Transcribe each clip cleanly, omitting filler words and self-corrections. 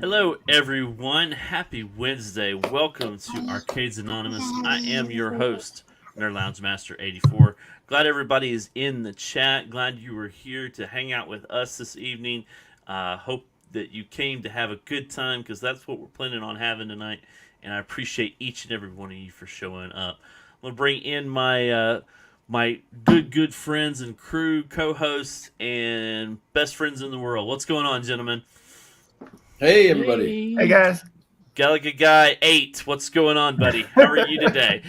Hello, everyone. Happy Wednesday. Welcome to Arcades Anonymous. I am your host, Nerd Lounge Master 84. Glad everybody is in the chat. Glad you were here to hang out with us this evening. Hope that you came to have a good time because that's what we're planning on having tonight. And I appreciate each and every one of you for showing up. I'm going to bring in my good friends and crew, co-hosts, and best friends in the world. What's going on, gentlemen? Hey, everybody. Hey, guys. Gallagher Guy 8, what's going on, buddy? How are you today?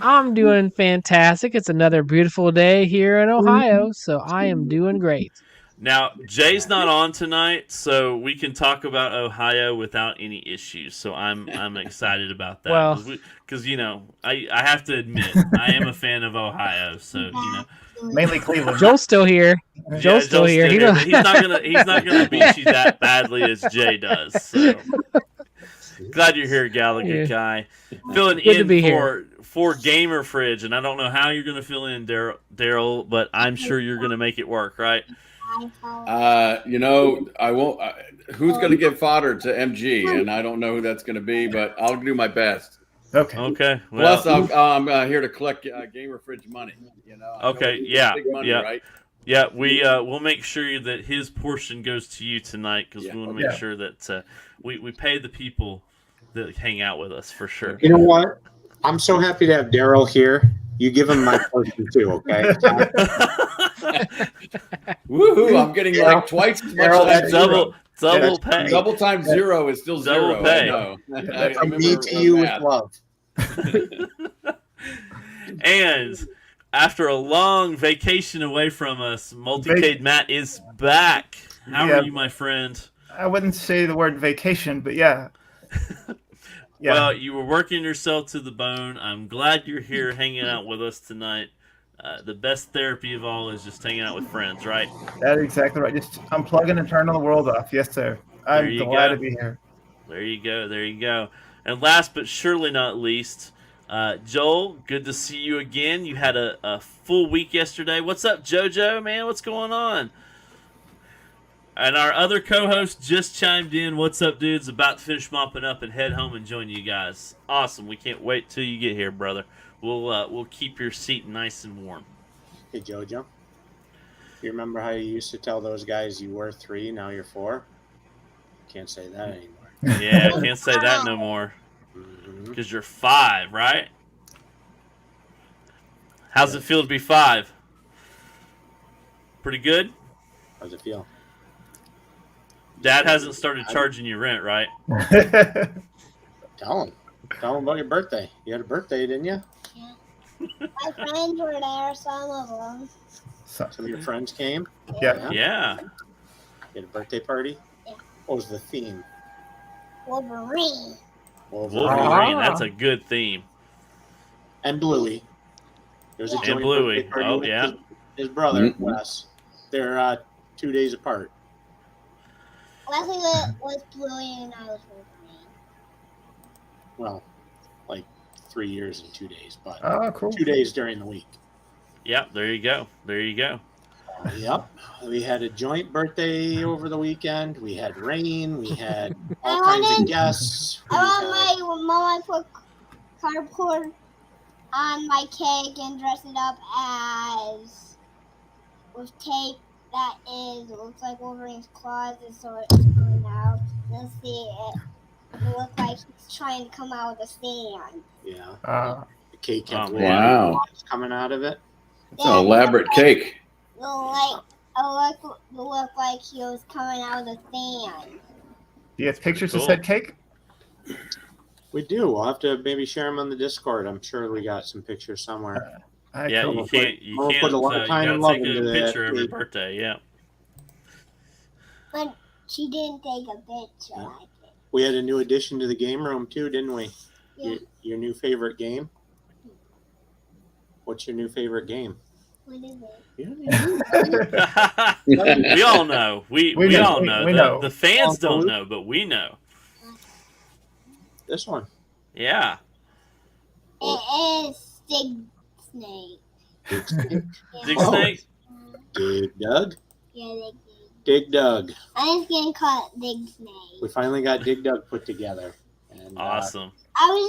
I'm doing fantastic. It's another beautiful day here in Ohio, so I am doing great. Now, Jay's not on tonight, so we can talk about Ohio without any issues. So I'm excited about that. Well, because I have to admit I am a fan of Ohio. So mainly Cleveland. Joel's still here. Joel's still here. But he's not gonna beat you that badly as Jay does. So glad you're here, Gallagher Guy. Filling Good to in be here. for Gamer Fridge, and I don't know how you're gonna fill in, Daryl, but I'm sure you're gonna make it work, right? I won't. Who's going to give fodder to MG? And I don't know who that's going to be, but I'll do my best. Okay. Well, Plus, I'm here to collect Gamer Fridge money. Okay. Yeah. Big money, yeah. right? Yeah. We'll make sure that his portion goes to you tonight because we want to make sure that we pay the people that hang out with us for sure. You know what? I'm so happy to have Daryl here. You give him my portion too, okay? Woohoo! I'm getting like twice as much. That's double pay. Double times zero is still Double zero. pay. I know. That's from me to you with love. And after a long vacation away from us, Multicade Matt is back. How are you, my friend? I wouldn't say the word vacation, but yeah. Well, you were working yourself to the bone. I'm glad you're here hanging out with us tonight. The best therapy of all is just hanging out with friends, right? That's exactly right. Just unplugging and turning the world off. Yes, sir. I'm glad to be here. There you go. And last but surely not least, Joel, good to see you again. You had a full week yesterday. What's up, JoJo, man? What's going on? And our other co-host just chimed in. What's up, dudes? About to finish mopping up and head home and join you guys. Awesome. We can't wait till you get here, brother. We'll keep your seat nice and warm. Hey, Jojo. You remember how you used to tell those guys you were 3, now you're 4? Can't say that anymore. Yeah, can't say that no more. Because you're 5, right? How's it feel to be 5? Pretty good? How's it feel? Dad hasn't started charging you rent, right? Tell him about your birthday. You had a birthday, didn't you? Yeah. My friends were there, some of them. Some of your friends came? Yeah. Yeah. You had a birthday party? Yeah. What was the theme? Wolverine. Wolverine, that's a good theme. And Bluey. There's a joint Bluey. birthday party Oh, with yeah. His brother, Wes. They're 2 days apart. Leslie was Bluey and I was Wolverine. Well, like 3 years and 2 days, but cool. 2 days during the week. Yep, there you go. Yep. We had a joint birthday over the weekend. We had rain. We had all kinds of guests. I want my mom put cardboard on my cake and dress it up as with tape that looks like Wolverine's claws, so it's coming out. Let's see it. It looks like he's trying to come out of the stand. Yeah. The cake had wow. coming out of it. It's an elaborate cake. It looked like he was coming out of the stand. Do you have pictures of said cake? We do. We'll have to maybe share them on the Discord. I'm sure we got some pictures somewhere. Yeah, you can't put a lot of time and love into a picture that. every birthday, yeah. But she didn't take a picture. Yeah. We had a new addition to the game room too, didn't we? Yeah. Your new favorite game? What's your new favorite game? What is it? We all know. We all know. We know. The fans don't know, but we know. This one. Yeah. It is Dig Snake. Dig Snake? Dig Dug? Yeah, Dig Dug. I was getting caught Dig's name. We finally got Dig Dug put together. And, Awesome.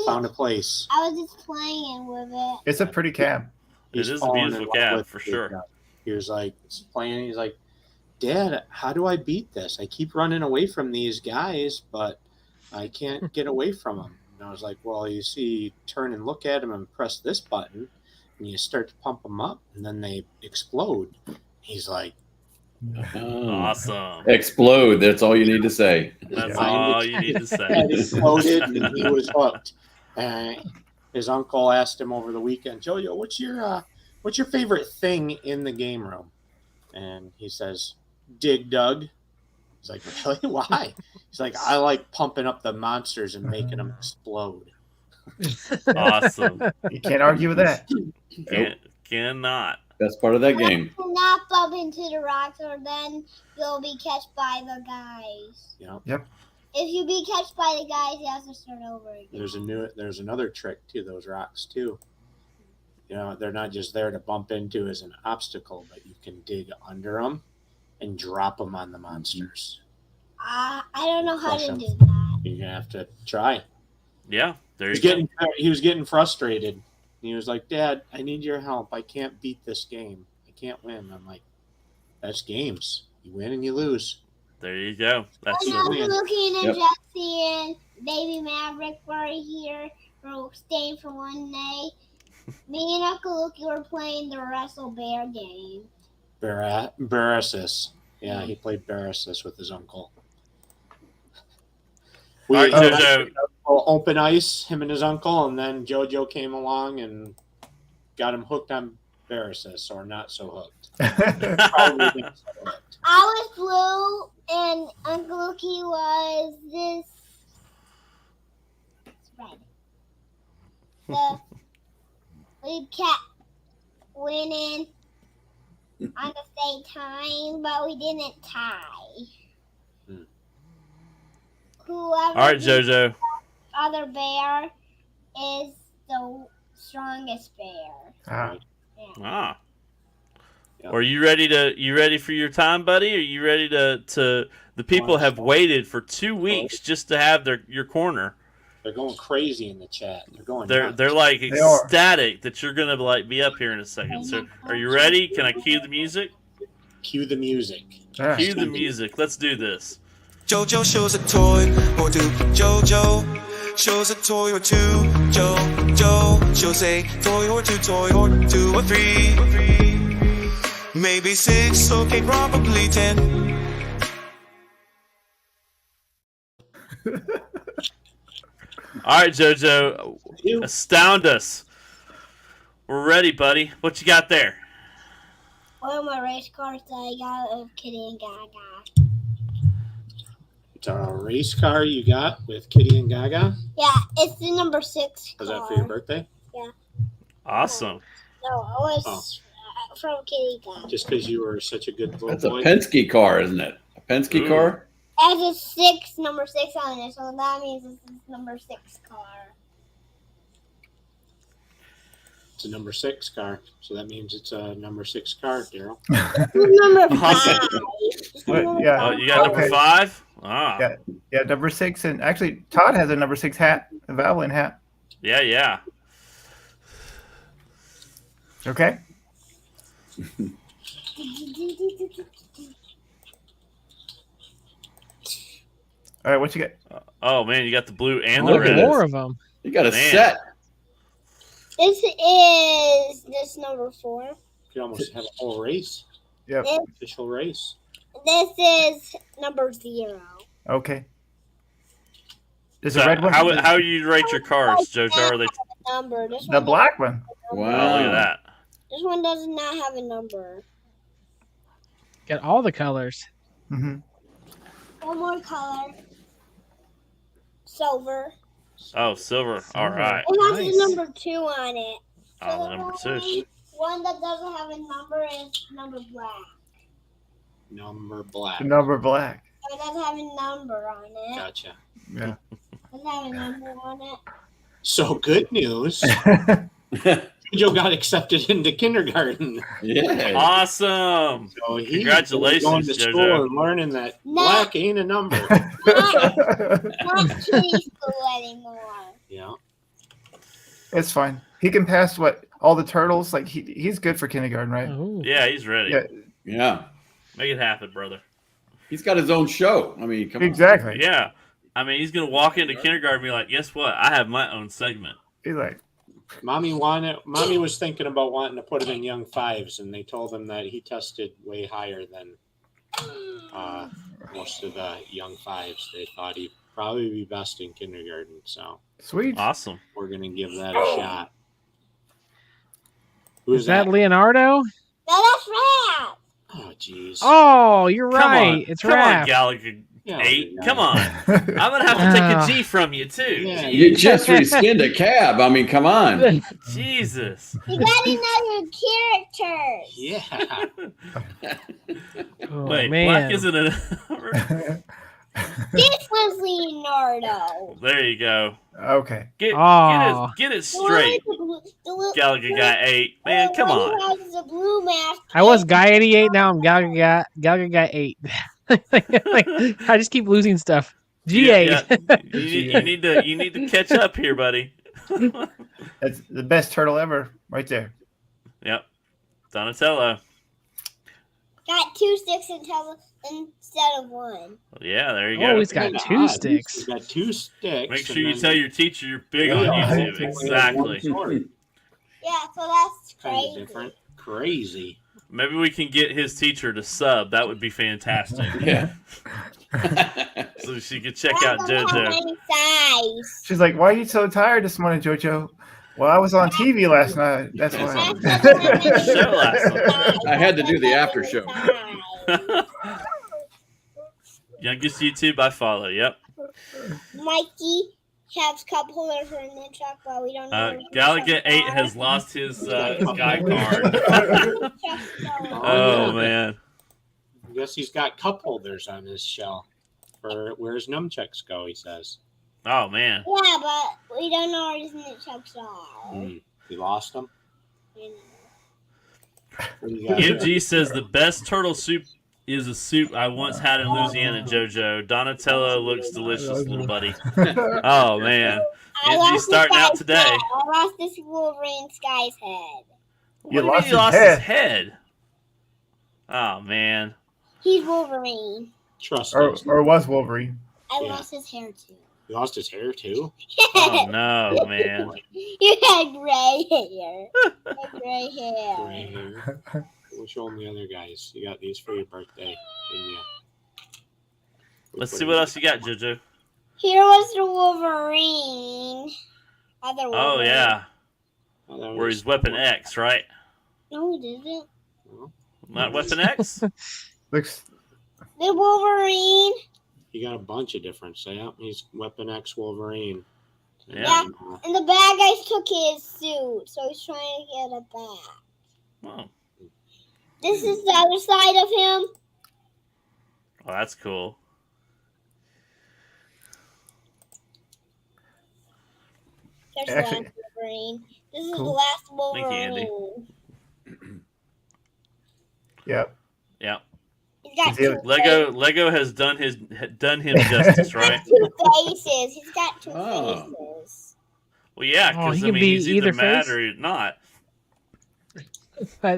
Found a place. I was just playing with it. It's a pretty cab. It is a fallen in beautiful love cab, with for Dig sure. Dug. He was like playing. He's like, Dad, how do I beat this? I keep running away from these guys, but I can't get away from them. And I was like, well, you see, turn and look at them and press this button, and you start to pump them up, and then they explode. He's like, Oh. Awesome. Explode. That's all you need to say. That's Yeah. all you need to say. and exploded, and he was hooked. And his uncle asked him over the weekend, Jojo, what's your favorite thing in the game room? And he says, Dig Dug. He's like, really? Why? He's like, I like pumping up the monsters and making them explode. Awesome. You can't argue with that. Cannot. That's part of that game. Do not bump into the rocks, or then you'll be catched by the guys. Yep. If you be catched by the guys, you have to start over again. There's another trick to those rocks too. They're not just there to bump into as an obstacle, but you can dig under them and drop them on the monsters. I don't know how Crush to 'em. do that. You're gonna have to try. Yeah, there you go. He was getting frustrated. He was like, Dad, I need your help. I can't beat this game. I can't win. I'm like, that's games. You win and you lose. There you go. That's And the- I'm looking at Yep. Jesse and Baby Maverick were here. We're staying for one day. Me and Uncle Lucky were playing the Wrestle Bear game. Barassus. Yeah, he played Barassus with his uncle. All right, We Jojo. open ice, him and his uncle, and then JoJo came along and got him hooked on Barassus, or not so hooked. Probably not so hooked. I was blue and Uncle Lucky was this red. We kept winning on the same time, but we didn't tie. Hmm. Whoever All right, beat Jojo. other bear is the strongest bear. Ah, Ah. Yep. Are you ready for your time, buddy? Are you ready to the people have waited for 2 weeks just to have your corner. They're going crazy in the chat. They're nuts. like They are. ecstatic that you're gonna like be up here in a second. So are you ready? Can I cue the music? Cue the music. yeah. Cue the music. Let's do this. Jojo shows a toy or two. Jojo shows a toy or two. Jojo shows a toy or two or three. Maybe 6, okay, probably 10. All right, Jojo, astound us. We're ready, buddy. What you got there? One of my race cars that I got of Kitty and Gaga. It's a race car you got with Kitty and Gaga. Yeah, it's the number 6 car. Was that for your birthday? Awesome. No, it was from Kitty and Gaga. Just because you were such a good little That's a boy. Penske car, isn't it? A Penske Ooh. car? It has a number 6 on it, so that means it's number 6 car. It's a number 6 car, so that means it's a number 6 car, Daryl. Number 5. Awesome. What? Yeah. Oh, you got number Okay. 5? Ah, Yeah. Yeah, number 6. And actually, Todd has a number 6 hat, a Valvoline hat. yeah. Okay. All right, what you got? Oh man, you got the blue and the Look at red. this. More of them. You got a Man. set. This number 4. You almost have a whole race, Yep. official race. This is number 0. Okay. There's So a red one. how you rate your cars, Jojo? Are they? Number. This The one black one. Oh, Wow. look at that. This one does not have a number. Got all the colors. Mm-hmm. One more color. Silver. Oh, silver. All right. It has Nice. a number 2 on it. So Oh, the number only 2. one that doesn't have a number is number black. Number black. The number black. So it doesn't have a number on it. Gotcha. Yeah. Doesn't have a number on it. So good news. Joe got accepted into kindergarten. Yeah. Awesome. So he's Congratulations, going to JoJo. school and learning that black ain't a number. Not kiddie school anymore. Yeah. It's fine. He can pass all the turtles. Like he's good for kindergarten, right? Ooh. Yeah, he's ready. Yeah, Yeah. Make it happen, brother. He's got his own show. I mean, come on. exactly. Yeah. I mean, he's going to walk into kindergarten and be like, guess what? I have my own segment. He's like, Mommy was thinking about wanting to put him in young fives, and they told him that he tested way higher than most of the young fives. They thought he'd probably be best in kindergarten, so sweet. Awesome. we're gonna give that a shot. Who's Is that Leonardo? No, that's Raph. Oh, jeez. Oh, you're Come right. on. It's Come on, Raph. Gallagher Yeah, 8. yeah. Come on. I'm going to have to take a G from you, too. Yeah. You just reskinned a cab. I mean, come on. Jesus. You gotta know your characters. Yeah. Oh, Wait, man. black isn't a... This was Leonardo. There you go. Okay. Get it straight. The one Gallagher guy 8. Man, come one on. who has the blue mask. I was Guy 88. Now I'm Gallagher Guy 8. I just keep losing stuff. G8. Yeah. You need to catch up here, buddy. That's the best turtle ever, right there. Yep. Donatello. Got 2 sticks instead of 1. Yeah, there you Oh, go. he's got Kinda 2 odd. sticks. He's got 2 sticks. Make sure and you then tell your teacher you're big Yeah, on yeah. YouTube. Only has Exactly. one sword. Yeah, so that's Kind crazy. of different. Crazy. Maybe we can get his teacher to sub. That would be fantastic. Yeah. So she could check That out doesn't have JoJo. any size. She's like, "Why are you so tired this morning, JoJo?" Well, I was on TV last night. That's That why. doesn't have any Show last size. I had to do the after show. Size. Youngest YouTube I follow. Yep. Mikey has cup holder for a mint truck, but we don't know. where his Gallagher trucks 8 are. has lost his guy card. Trucks go. Oh man. I guess he's got cup holders on his shell for where his nunchucks go, he says. Oh man. Yeah, but we don't know where his mint trucks are. He lost them. You know. What do you got? MG says the best turtle soup is a soup I once had in Louisiana, JoJo. Donatello looks delicious, little buddy. Oh man. I MG lost starting this out guy's today. head. I lost this Wolverine guy's head. What You do you mean lost he his lost head. his head? Oh man. He's Wolverine. Trust or us. was Wolverine. I Yeah. lost his hair too. He lost his hair too. Oh no, man. You had gray hair. You had gray hair. Gray hair. We'll show him the other guys. You got these for your birthday, didn't you? Let's see what else you got, JoJo. Here was the Wolverine. Other Wolverine. Oh yeah. Oh, that Where was- he's Weapon X, right? No, he didn't. Not Weapon X? Looks. The Wolverine. He got a bunch of different. Yeah, he's Weapon X Wolverine. Yeah. And the bad guys took his suit, so he's trying to get it back. Oh, This is the other side of him. oh that's cool. There's Actually- the last Wolverine. This is the Cool. last Thank you, Wolverine. Andy. Yep. Yeah. He's got Is he- two Lego has done him justice, right? two faces. He's got two Oh. faces. Well, yeah, Oh, because he I can mean be he's either either mad face? or not.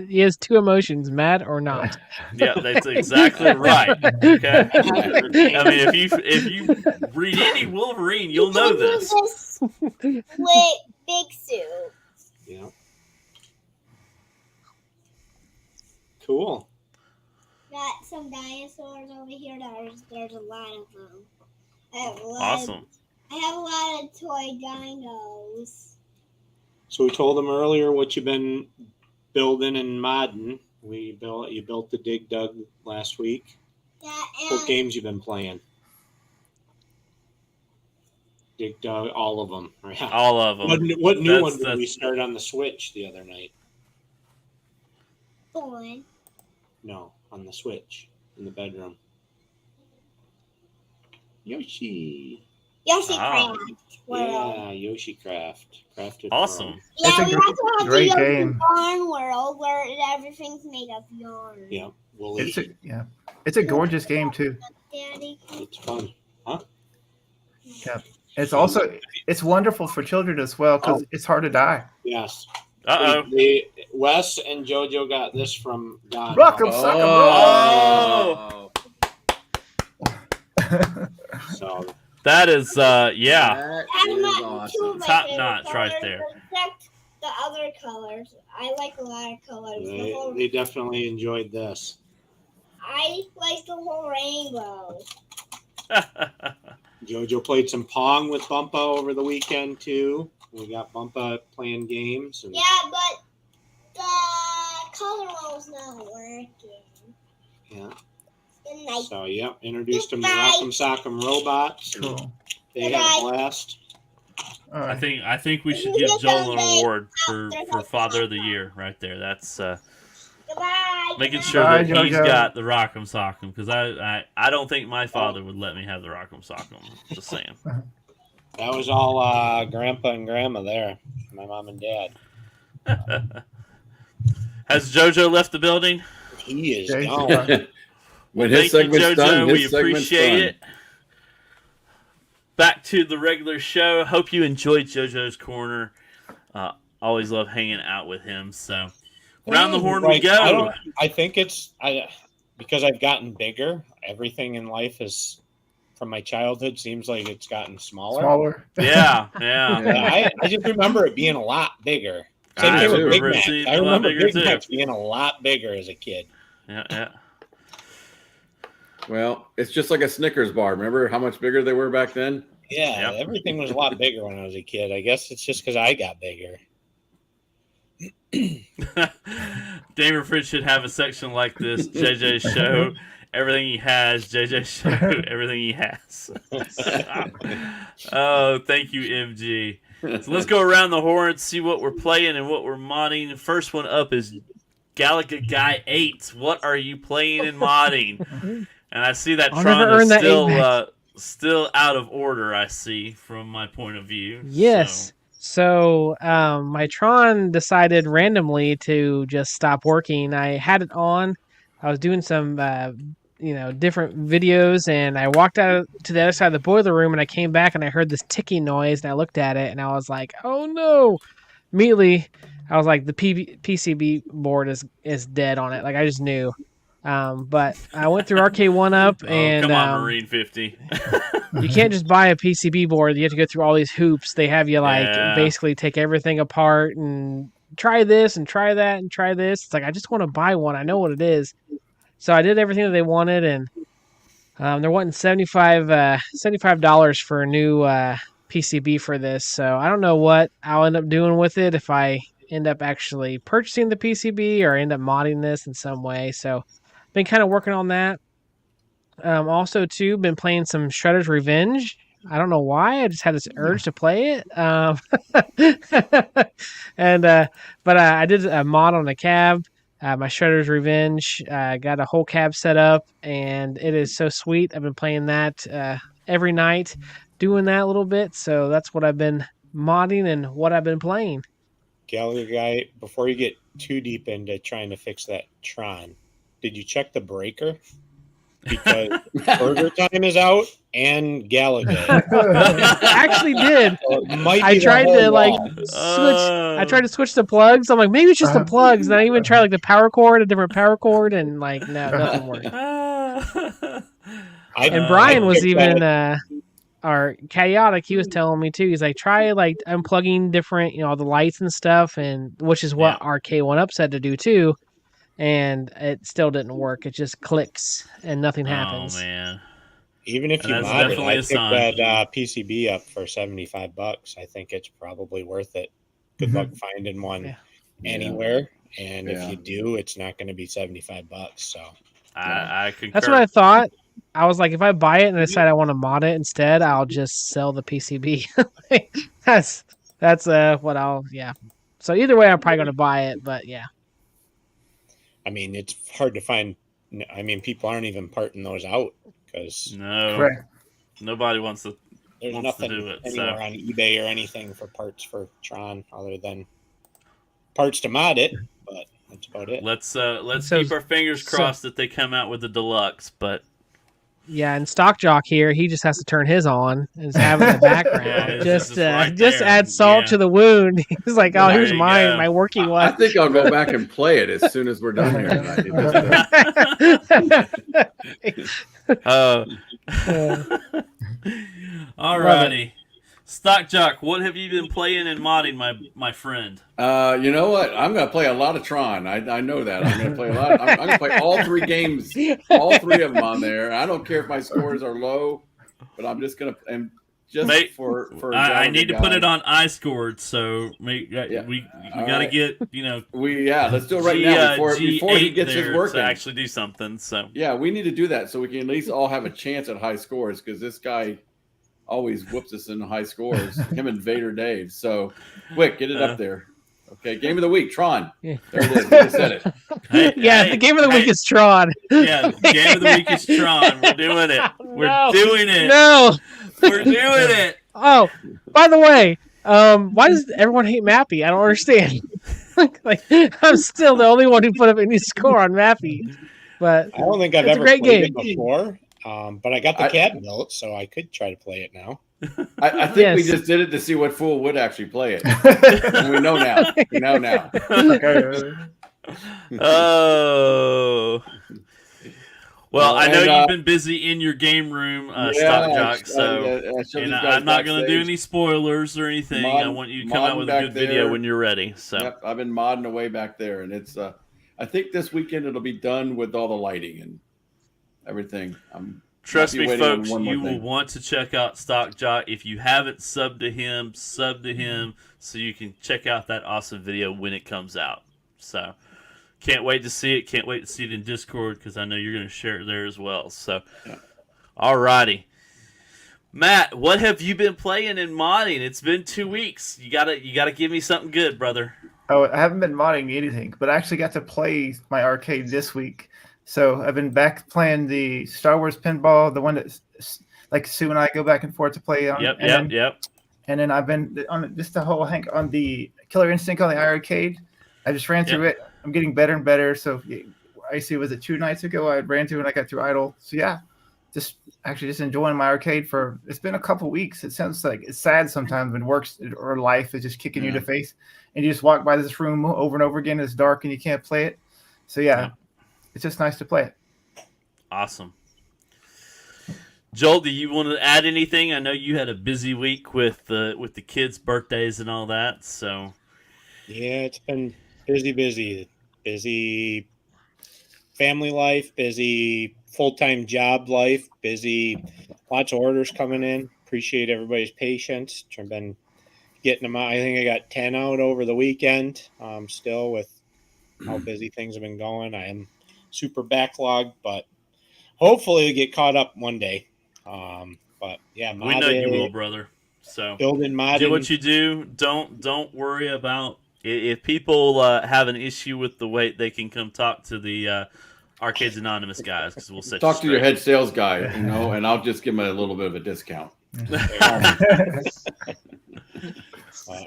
He has 2 emotions, mad or not. Yeah, that's exactly right. Okay. I mean, if you read any Wolverine, you'll know this. Big suit. Yeah. Cool. Got some dinosaurs over here. There's a lot of them. I have a lot Awesome. I have a lot of toy dinos. So we told them earlier what you've been building and modding. You built the Dig Dug last week. Yeah, What and games you been playing? Dig Dug, all of them. Right? All of them. What new That's- one did that's- we start on the Switch the other night? the one. No, on the Switch in the bedroom. Yoshi. Yoshi Ah. Craft World. Yeah, Yoshi Craft. Crafted Awesome. World. Yeah, It's a we great- also have great the Yoshi game. Yarn World where everything's made of yarn. Yeah, Woolly. It's a gorgeous game too. Daddy. It's fun. It's also it's wonderful for children as well because it's hard to die. Yes. Uh-oh. Wes and JoJo got this from God. Rock'em Oh. So That is, yeah. That And is two of awesome. my Top favorite notch right colors, there. Except the other colors. I like a lot of colors. The whole, they definitely enjoyed this. I like the whole rainbow. JoJo played some Pong with Bumpa over the weekend too. We got Bumpa playing games. And Yeah, but the color wall's not working. Yeah. Good night. So, yep, introduced them to Goodbye. Rock'em Sock'em Robots. and Cool. They had Goodbye. a blast. All right. I think we should give Joel an award for Father of the Year right there. That's Goodbye. making sure Bye, that he's JoJo. got the Rock'em Sock'em, because I don't think my father would let me have the Rock'em Sock'em. Just saying. That was all Grandpa and Grandma there. My mom and Dad. Has JoJo left the building? He is Okay. gone. When his Thank you, segment's JoJo. done, We his segment's appreciate done. it. Back to the regular show. Hope you enjoyed JoJo's Corner. Always love hanging out with him. So, round the horn we go. I think it's because I've gotten bigger. Everything in life is, from my childhood, seems like it's gotten smaller. Smaller. Yeah. Yeah, I just remember it being a lot bigger. Same I thing with remember Big it Mac. seemed I a lot remember bigger, Big too. Macs being a lot bigger as a kid. Yeah. Well, it's just like a Snickers bar. Remember how much bigger they were back then? Yeah, Yep. everything was a lot bigger when I was a kid. I guess it's just because I got bigger. Gamer Fridge should have a section like this. JJ's show, everything he has. JJ's show, everything he has. Oh, thank you, MG. So let's go around the horn, see what we're playing and what we're modding. The first one up is Galaga Guy 8. What are you playing and modding? And I see that I'll never Tron earn is that still 8 back. still out of order, I see, from my point of view. Yes. So my Tron decided randomly to just stop working. I had it on. I was doing some different videos, and I walked out to the other side of the boiler room, and I came back and I heard this ticking noise, and I looked at it and I was like, "Oh no!" Immediately, I was like, "The PCB board is dead on it." Like I just knew. But I went through RK1UP, and come on, Marine 50. you can't just buy a PCB board. You have to go through all these hoops. They have you Yeah. basically take everything apart and try this and try that and try this. It's like, I just want to buy one. I know what it is. So I did everything that they wanted, and they're wanting $75 for a new PCB for this. So I don't know what I'll end up doing with it, if I end up actually purchasing the PCB or end up modding this in some way. So been kind of working on that. Also, too, been playing some Shredder's Revenge. I don't know why. I just had this urge to play it. But I did a mod on a cab. My Shredder's Revenge. Got a whole cab set up, and it is so sweet. I've been playing that every night, doing that a little bit. So that's what I've been modding and what I've been playing. Gallagher Guy, before you get too deep into trying to fix that Tron, did you check the breaker? Because Burger Time is out and Gallagher. I actually did. So it might I be the tried whole to wall. switch. I tried to switch the plugs. I'm like, maybe it's just the plugs. And I even tried like the power cord, a different power cord, and like, no, nothing worked. And Brian was even our chaotic. He was telling me too. He's like, try like unplugging different, all the lights and stuff, and which is what our K1UP said to do too. And it still didn't work. It just clicks and nothing happens. Oh man! Even if And you that's mod it, definitely I a picked sign. that PCB up for $75. I think it's probably worth it. Good luck finding one anywhere, and if you do, it's not going to be $75. So I concur. That's what I thought. I was like, if I buy it and I decide I want to mod it instead, I'll just sell the PCB. that's what I'll So either way, I'm probably going to buy it. But yeah. I mean, it's hard to find. I mean, people aren't even parting those out because No, Correct. nobody wants to there's wants to nothing do it. anywhere So on eBay or anything for parts for Tron other than parts to mod it, but that's about it. let's So- keep our fingers so- crossed that they come out with the deluxe. But Yeah, and Stock Jock here, he just has to turn his on and just have it in the background. Yeah, it's just right just there. add salt Yeah. to the wound. He's like, oh, There here's you mine, go. my working I one. think I'll go back and play it as soon as we're done here tonight. Alrighty. Stock Jock, what have you been playing and modding, my friend? You know what? I'm going to play a lot of Tron. I know that. I'm going to play a lot. I'm going to play all 3 games, all 3 of them on there. I don't care if my scores are low, but I'm just going to. And just Mate, for I need to put it on iScored, so we got to get let's do it right now before he gets his work to in. actually do something. So Yeah, we need to do that so we can at least all have a chance at high scores because this guy always whoops us in high scores. Him and Vader Dave. So quick, get it up there. Okay, game of the week, Tron. Yeah. There it is. We just said it. The game of the week is Tron. Yeah, game of the week is Tron. We're doing it. We're doing it. No. We're doing it. Oh, by the way, why does everyone hate Mappy? I don't understand. Like, I'm still the only one who put up any score on Mappy. But I don't think I've it's a ever great played game. it before, but I got the cab built, so I could try to play it now. I think we Yes. just did it to see what fool would actually play it. And we know now. We know now. Oh. Well, I know And, you've been busy in your game room, Stock Jock, so and I'm not going to do any spoilers or anything. I want you to come out with a good video when you're ready. So Yep, I've been modding away back there, and it's. I think this weekend it'll be done with all the lighting and everything. Trust me, waiting on folks, one more you will thing. want to check out Stock Jock. If you haven't subbed to him so you can check out that awesome video when it comes out. So can't wait to see it. Can't wait to see it in Discord because I know you're going to share it there as well. So, alrighty. Matt, what have you been playing and modding? It's been 2 weeks. You gotta give me something good, brother. Oh, I haven't been modding anything, but I actually got to play my arcade this week. So I've been back playing the Star Wars pinball, the one that like Sue and I go back and forth to play on. Yep. And then I've been on just the whole on the Killer Instinct on the arcade. I just ran through it. I'm getting better and better. So I see, was it 2 nights ago I ran through and I got through Idle. So yeah, just enjoying my arcade it's been a couple weeks. It sounds like it's sad sometimes when work or life is just kicking you in the face and you just walk by this room over and over again. It's dark and you can't play it. So it's just nice to play it. Awesome. Joel, do you want to add anything? I know you had a busy week with the kids' birthdays and all that. So yeah, it's been busy family life, busy full-time job life, busy, lots of orders coming in. Appreciate everybody's patience. I've been getting them out. I think I got 10 out over the weekend. Still with how busy things have been going. I am super backlogged, but hopefully we get caught up one day. But yeah, we know you will, brother. So building modding. Do what you do. Don't worry about if people have an issue with the weight. They can come talk to the Arcades Anonymous guys because we'll set talk you to your head sales guy, and I'll just give him a little bit of a discount.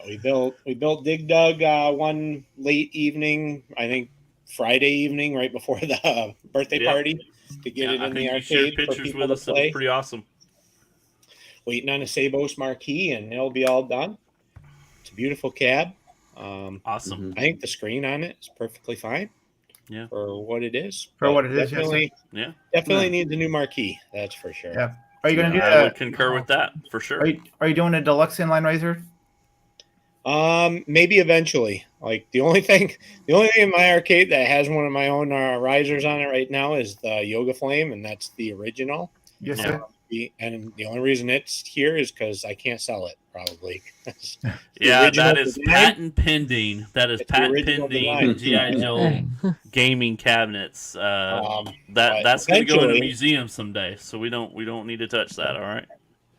We built Dig Dug one late evening, I think Friday evening, right before the birthday party, to get it in the arcade for people with to us. play. That was pretty awesome. Waiting on a Sabos marquee, and it'll be all done. It's a beautiful cab. Awesome. I think the screen on it is perfectly fine. Yeah, for what it is. Definitely needs a new marquee. That's for sure. Yeah. Are you going to do I would concur with that for sure. Are you doing a deluxe inline riser? Maybe eventually. Like the only thing in my arcade that has one of my own risers on it right now is the Yoga Flame, and that's the original. Yes, sir. And the only reason it's here is because I can't sell it, probably. Yeah, that is patent pending. That is patent pending G.I. Joe gaming cabinets. That's going to go in a museum someday, so we don't need to touch that. All right.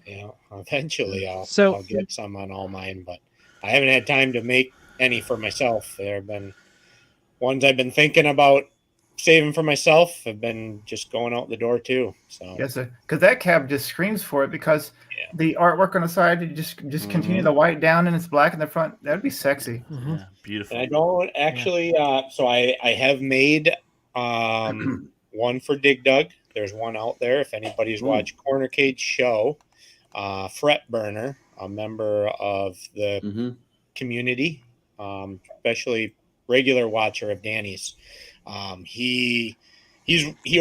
Yeah, eventually I'll get some on all mine, but I haven't had time to make any for myself. There have been ones I've been thinking about saving for myself. I've been just going out the door too. So Yes, sir. Because that cab just screams for it. Because the artwork on the side, you just continue the white down and it's black in the front. That'd be sexy. Mhm. Yeah, beautiful. and I don't actually. So I have made one for Dig Dug. There's one out there. If anybody's watched Corner Cage Show, Fret Burner, a member of the community, especially regular watcher of Danny's, he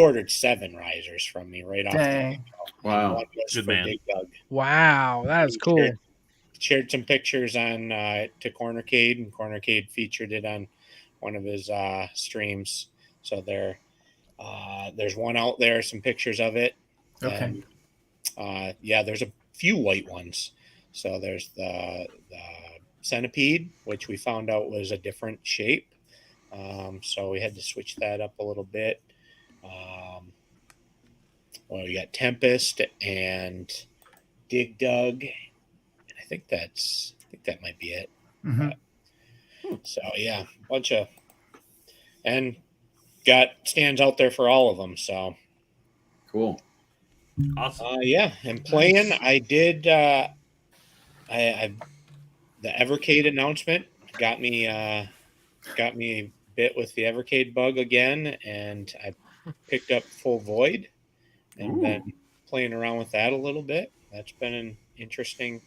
ordered 7 risers from me right off the Dang. get-go. Wow. One was Good for man. Dig Dug. Wow, that is He cool. shared some pictures on to Cornercade, and Cornercade featured it on one of his streams. So there's one out there, some pictures of it. Okay. And, there's a few white ones. So there's the centipede, which we found out was a different shape. So we had to switch that up a little bit. We got Tempest and Dig Dug. I think that might be it. So yeah, bunch of, and got stands out there for all of them. So Cool. Awesome. And playing, I did. I the Evercade announcement got me bit with the Evercade bug again, and I picked up Full Void and been playing around with that a little bit. That's been an interesting.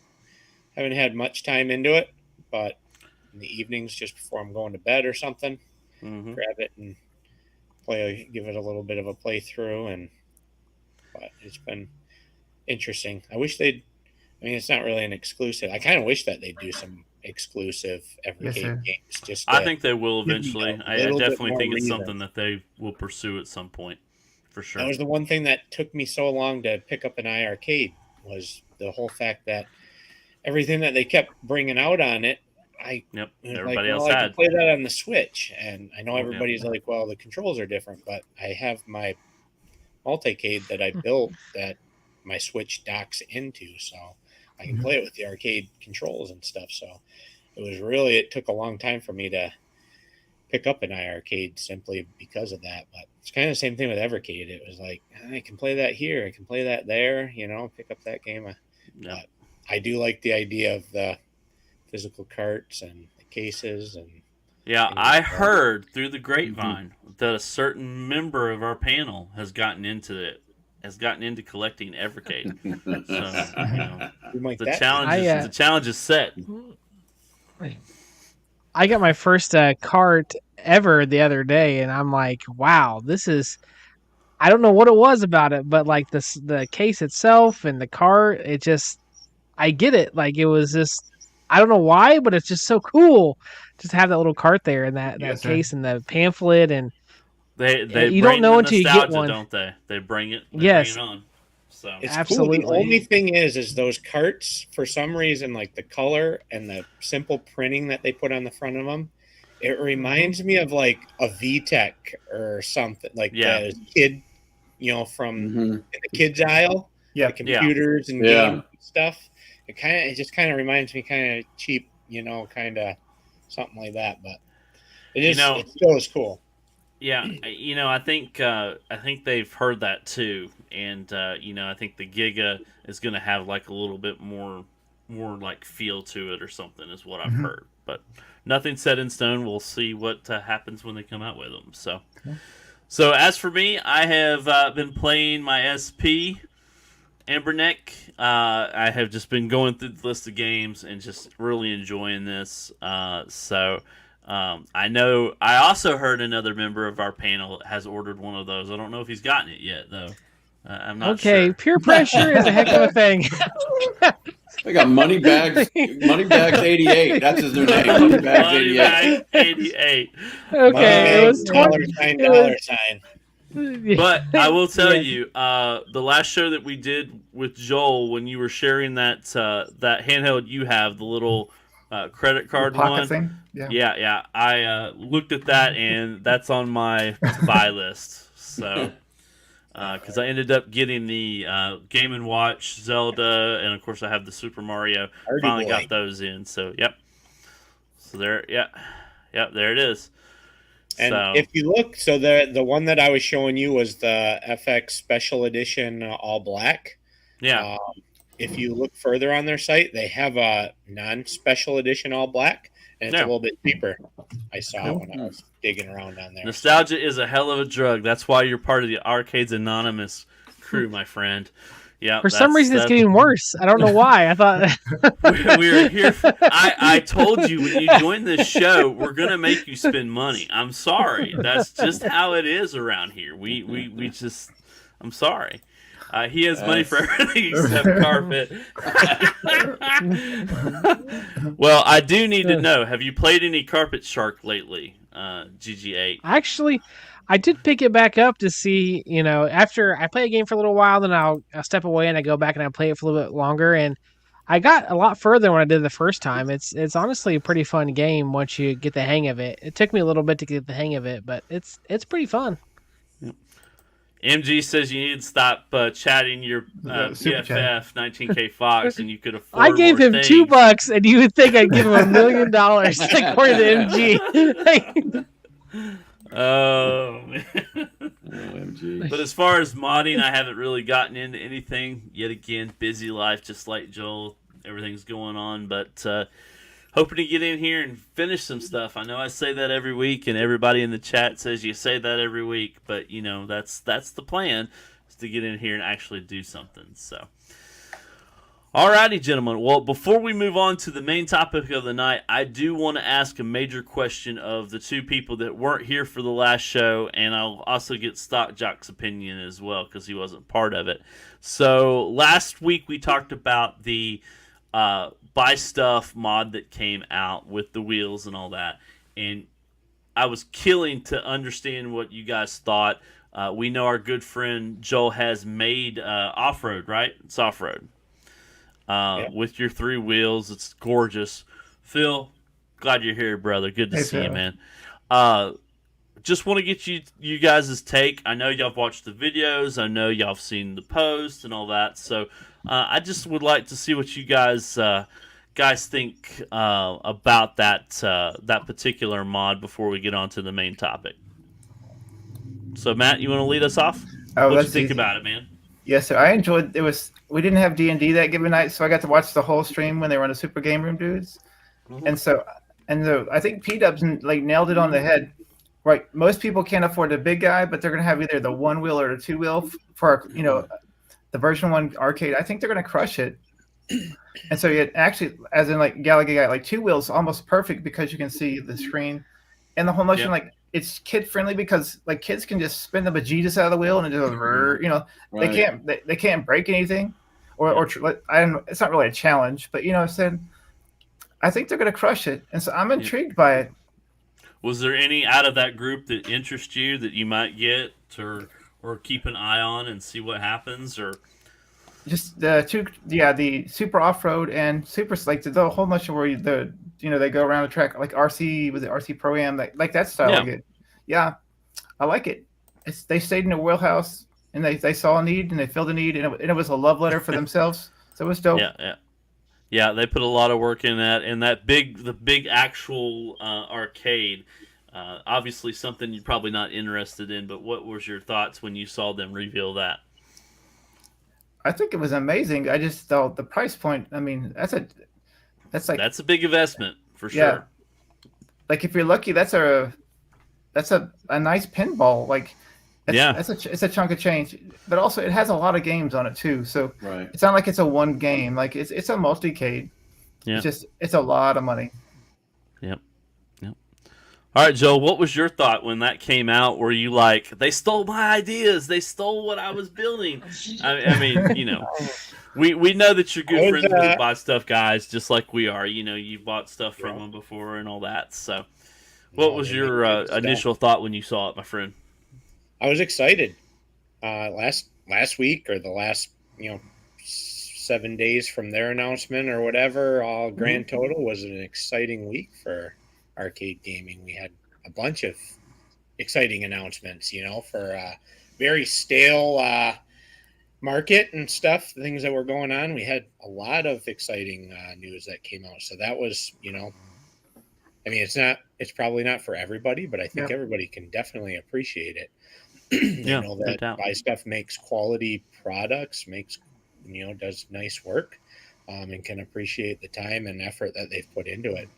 Haven't had much time into it, but in the evenings, just before I'm going to bed or something, grab it and give it a little bit of a playthrough. But it's been interesting. I wish they'd. I mean, it's not really an exclusive. I kind of wish that they'd do some exclusive Evercade games. I think they will eventually. I definitely think it's reason. something that they will pursue at some point, for sure. That was the one thing that took me so long to pick up an iArcade, was the whole fact that everything that they kept bringing out on it, everybody else I had. can play that on the Switch, and I know everybody's like, well, the controls are different, but I have my multicade that I built that my Switch docks into, so I can play it with the arcade controls and stuff. So it took a long time for me to pick up an iArcade simply because of that. But it's kind of the same thing with Evercade. It was like, I can play that here, I can play that there, pick up that game. But I do like the idea of the physical carts and the cases and I heard through the grapevine that a certain member of our panel has gotten into collecting Evercade. So the challenge is set. I got my first cart ever the other day, and I'm like, wow, this is. I don't know what it was about it, but like the case itself and the cart, I get it. Like it was just, I don't know why, but it's just so cool just to have that little cart there and that case and the pamphlet, and they you bring don't know the until you get nostalgia, one, don't they? They bring it. Bring it on. So it's absolutely cool. The only thing is those carts, for some reason, like the color and the simple printing that they put on the front of them, it reminds me of like a VTech or something, like the kid, from in the kids aisle, the computers and game stuff. It just kind of reminds me, kind of cheap, kind of something like that. But it still is cool. Yeah, I think they've heard that too, and I think the Giga is going to have like a little bit more like feel to it or something, is what I've heard. But nothing set in stone. We'll see what happens when they come out with them. So as for me, I have been playing my SP Amberneck. I have just been going through the list of games and just really enjoying this. I know. I also heard another member of our panel has ordered one of those. I don't know if he's gotten it yet, though. I'm not sure. Okay, peer pressure is a heck of a thing. I got Moneybags 88. That's his new name. Moneybags 88. 88. Okay, it was $$. But I will tell you, the last show that we did with Joel, when you were sharing that handheld you have, the little credit card one. Thing? Yeah. I looked at that, and that's on my to buy list. So, because I ended up getting the Game & Watch, Zelda, and of course I have the Super Mario. Finally got those in. So, yep. So there, there it is. And So if you look, so the one that I was showing you was the FX Special Edition all black. yeah, If you look further on their site, they have a non-special edition all black, and it's a Yeah. little bit cheaper. I saw Cool. it when I was digging around on there. nostalgia is a hell of a drug. That's why you're part of the Arcades Anonymous crew, my friend. Yeah. For some reason, it's getting worse. I don't know why. I thought we are here. I told you when you join this show, we're gonna make you spend money. I'm sorry. That's just how it is around here. We just. I'm sorry. He has money for everything except carpet. Well, I do need to know: have you played any Carpet Shark lately, GG8? Actually, I did pick it back up to see, after I play a game for a little while, then I'll step away and I go back and I play it for a little bit longer. And I got a lot further when I did the first time. It's honestly a pretty fun game once you get the hang of it. It took me a little bit to get the hang of it, but it's pretty fun. MG says you need to stop chatting your Super chat. PFF 19K Fox, and you could afford. I gave more him things. $2, and you would think I'd give him $1 million according to MG. Oh, man. OMG. But as far as modding, I haven't really gotten into anything yet. Again, busy life, just like Joel. Everything's going on, but hoping to get in here and finish some stuff. I know I say that every week, and everybody in the chat says you say that every week, but that's the plan, is to get in here and actually do something. So, alrighty, gentlemen. Well, before we move on to the main topic of the night, I do want to ask a major question of the two people that weren't here for the last show, and I'll also get Stock Jock's opinion as well because he wasn't part of it. So last week we talked about the buy stuff mod that came out with the wheels and all that, and I was killing to understand what you guys thought. We know our good friend Joel has made off-road, right? It's off-road. With your 3 wheels. It's gorgeous. Phil, glad you're here, brother. Good to see you, man. Just want to get you guys' take. I know y'all have watched the videos. I know y'all have seen the post and all that. So I just would like to see what you guys think about that particular mod before we get on to the main topic. So, Matt, you want to lead us off? Oh, What you that's think easy. about it, man? Yes, sir. I enjoyed it. We didn't have D&D that given night, so I got to watch the whole stream when they were on the Super Game Room dudes. And I think P-Dubs nailed it on the head. Right, most people can't afford the big guy, but they're going to have either the 1 wheel or the 2 wheel for the version 1 arcade. I think they're going to crush it. And so it actually, as in Gallagher got 2 wheels, almost perfect because you can see the screen and the whole motion. Yep. It's kid friendly because kids can just spin the bejesus out of the wheel and it just Right. they can't break anything, I don't know. It's not really a challenge, but I said I think they're going to crush it, and so I'm intrigued by it. Was there any out of that group that interests you that you might get or keep an eye on and see what happens? Or Just the the super off road and super the whole motion where they go around the track like RC with the RC Pro Am that style. Yeah. Of it. Yeah, I like it. They stayed in the wheelhouse and they saw a need and they filled a need and it was a love letter for themselves. So it was dope. Yeah, they put a lot of work in that, and the big actual arcade. Obviously, something you're probably not interested in. But what was your thoughts when you saw them reveal that? I think it was amazing. I just thought the price point. I mean, that's a big investment for sure. Yeah. If you're lucky, that's a nice pinball. It's a chunk of change, but also it has a lot of games on it too. So Right. it's not like it's a one game. It's a multi-cade. Yeah. It's a lot of money. Yep. All right, Joe, what was your thought when that came out? Were you like, they stole my ideas, they stole what I was building? I mean, we know that you're good friends with the buy stuff guys, just like we are. You've bought stuff from them before and all that. So, what was your initial thought when you saw it, my friend? I was excited. Last week or the last 7 days from their announcement or whatever, all grand total was an exciting week for arcade gaming. We had a bunch of exciting announcements, for a very stale market and stuff, things that were going on. We had a lot of exciting news that came out. So that was, I mean, it's probably not for everybody, but I think everybody can definitely appreciate it. They know no that doubt. Buy Stuff makes quality products, does nice work, and can appreciate the time and effort that they've put into it.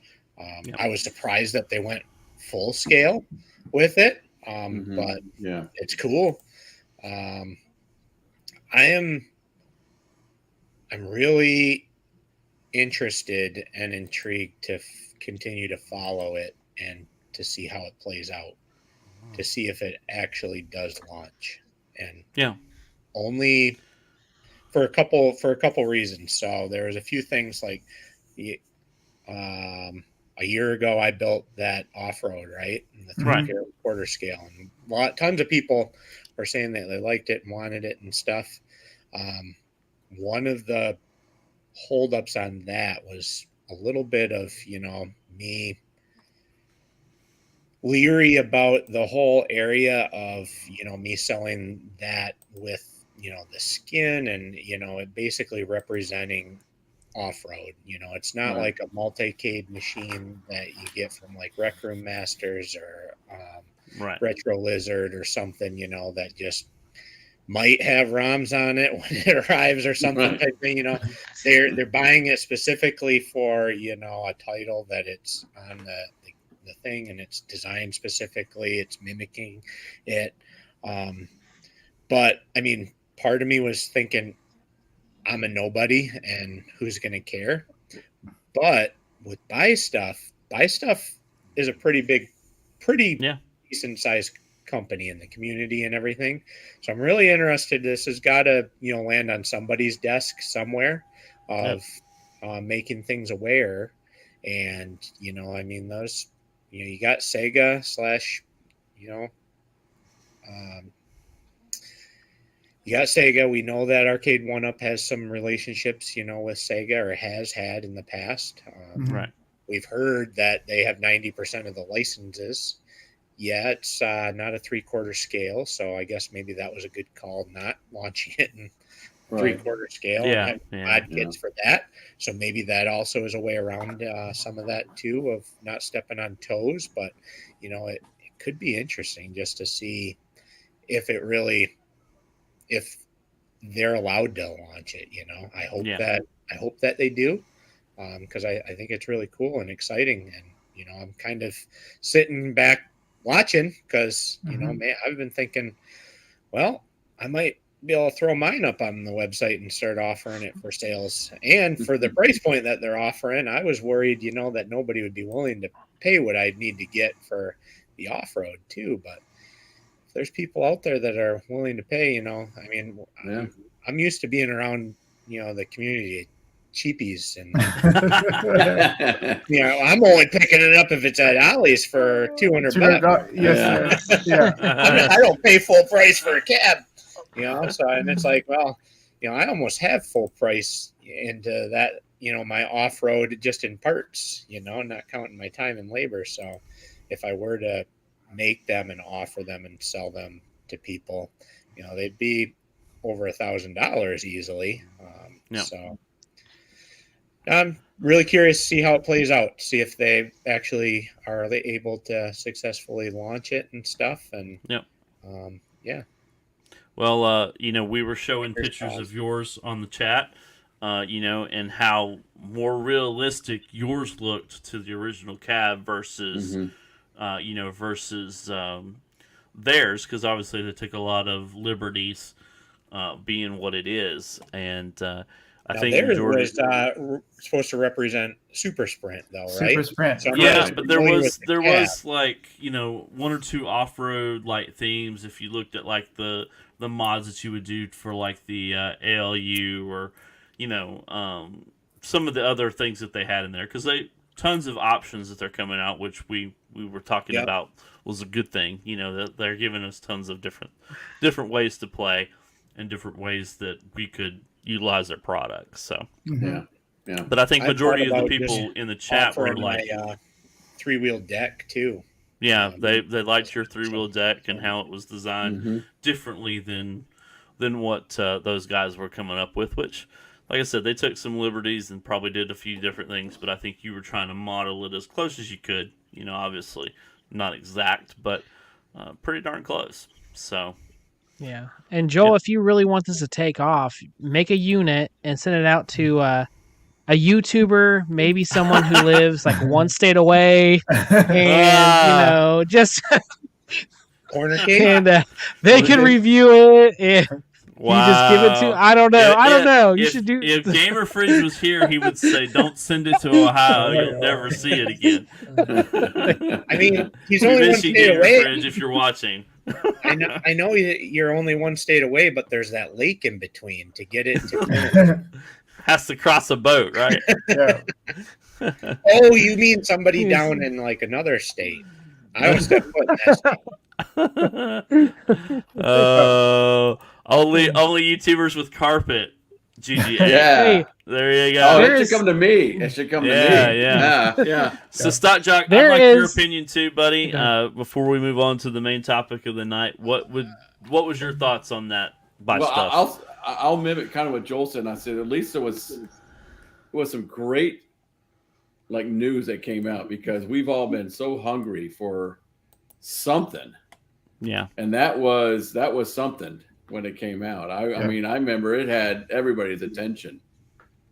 I was surprised that they went full scale with it, but it's cool. I'm really interested and intrigued to continue to follow it and to see how it plays out, to see if it actually does launch, and only for a couple reasons. So there was a few things like a year ago I built that off-road, right, in the 3/4 scale, and tons of people were saying that they liked it and wanted it and stuff. One of the holdups on that was a little bit of me leery about the whole area of me selling that with the skin and it basically representing off-road. It's not like a multi-cade machine that you get from like Rec Room Masters or Retro Lizard or something that just might have ROMs on it when it arrives or something type thing. They're buying it specifically for a title that it's on the thing, and it's designed specifically, it's mimicking it. But I mean, part of me was thinking I'm a nobody and who's going to care. But with Buy Stuff is a pretty decent sized company in the community and everything. So I'm really interested. This has got to land on somebody's desk somewhere of making things aware. And I mean, those you got Sega / you got Sega. We know that Arcade 1-Up has some relationships, with Sega, or has had in the past. We've heard that they have 90% of the licenses. Yeah, it's not a 3/4 scale, so I guess maybe that was a good call, not launching it in 3/4 scale and having mod kits for that. So maybe that also is a way around some of that too, of not stepping on toes. But it could be interesting just to see if they're allowed to launch it. I hope that they do, because I think it's really cool and exciting. And I'm kind of sitting back watching because man, I've been thinking, well, I might be able to throw mine up on the website and start offering it for sales. And for the price point that they're offering, I was worried that nobody would be willing to pay what I'd need to get for the off-road too. But if there's people out there that are willing to pay, I mean, I'm used to being around the community cheapies, and I'm only picking it up if it's at Ollie's for $200. I don't pay full price for a cab, so, and it's like, well, I almost have full price into that, my off-road just in parts, not counting my time and labor. So if I were to make them and offer them and sell them to people, they'd be over $1,000 easily. So I'm really curious to see how it plays out, see if they actually are they able to successfully launch it and stuff. And well, we were showing pictures of yours on the chat, and how more realistic yours looked to the original cab versus versus theirs, because obviously they took a lot of liberties being what it is. And I think theirs was supposed to represent Super Sprint, though, right? Super Sprint. So but there was like one or two off-road like themes. If you looked at like the mods that you would do for like the ALU, or some of the other things that they had in there, because they tons of options that they're coming out, which we were talking about was a good thing. That they're giving us tons of different ways to play and different ways that we could utilize their products. So but I think majority of the people in the chat were like three-wheel deck too. They liked your 3-wheel deck and how it was designed differently than what those guys were coming up with, which like I said, they took some liberties and probably did a few different things, but I think you were trying to model it as close as you could. Obviously not exact, but pretty darn close. So. Yeah. And Joel, if you really want this to take off, make a unit and send it out to a YouTuber, maybe someone who lives like one state away, and just corner case, and they can review it. And wow. you just give it to. I don't know. I don't know. You should do. If Gamer Fridge was here, he would say, "Don't send it to Ohio. You'll never see it again." I mean, he's only one state away. Fridge, if you're watching. I know you're only one state away, but there's that lake in between to get it to has to cross a boat, right? Yeah. Oh, you mean somebody down in like another state? I was going to put that state. Only YouTubers with carpet. GGA. Yeah. Hey, there you go. Oh, it should come to me. It should come to me. Yeah. So, Stock Jock, I'd like your opinion too, buddy. Before we move on to the main topic of the night, what was your thoughts on that stuff? I'll mimic kind of what Joel said. And I said at least there was some great news that came out, because we've all been so hungry for something. Yeah, and that was something when it came out. I mean, I remember it had everybody's attention.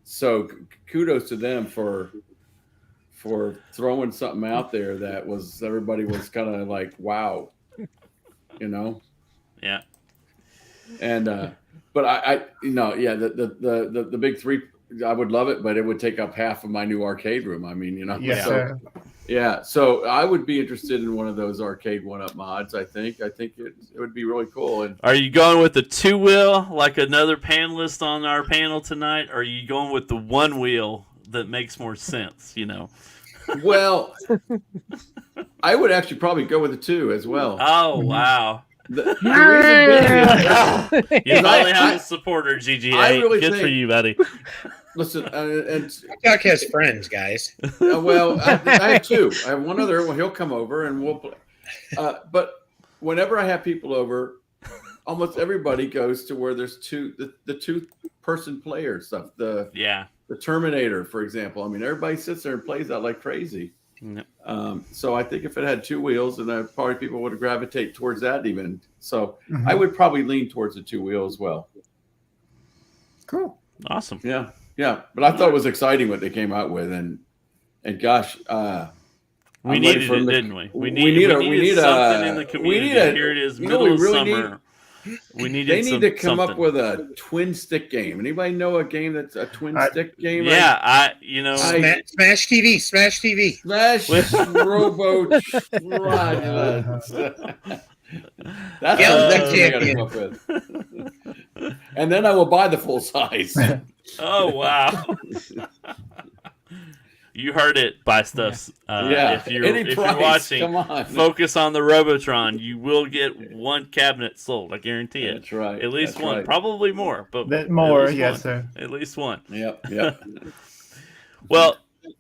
So kudos to them for throwing something out there that everybody was kind of like, wow, Yeah. And but the big three, I would love it, but it would take up half of my new arcade room. I mean, so I would be interested in one of those arcade 1-up mods. I think it would be really cool. And are you going with the 2-wheel like another panelist on our panel tonight, or are you going with the 1-wheel that makes more sense? Well, I would actually probably go with the 2 as well. Oh wow. The reason being, you finally have a supporter, GGA. I really Good think, for you, buddy. Listen, and Chuck has friends, guys. Well, I have 2. I have one other. Well, he'll come over and we'll play. But whenever I have people over, almost everybody goes to where there's the 2-person player stuff. The Terminator, for example. I mean, everybody sits there and plays that like crazy. Yep. So I think if it had 2 wheels, then probably people would gravitate towards that even. So I would probably lean towards the 2-wheel as well. Cool. Awesome. Yeah. But I thought it was exciting what they came out with, and gosh, we needed it, didn't we? We needed something in the community. Here it is, middle of summer. They need to come up with a twin stick game. Anybody know a game that's a twin stick game? Yeah, Smash TV, Smash Robo. That's what I gotta come up with. And then I will buy the full size. Oh wow. You heard it, buy stuff. If you're watching, focus on the Robotron. You will get 1 cabinet sold. I guarantee it. That's right. At least one, probably more, but more. Yes, sir. At least one. Yep. Well,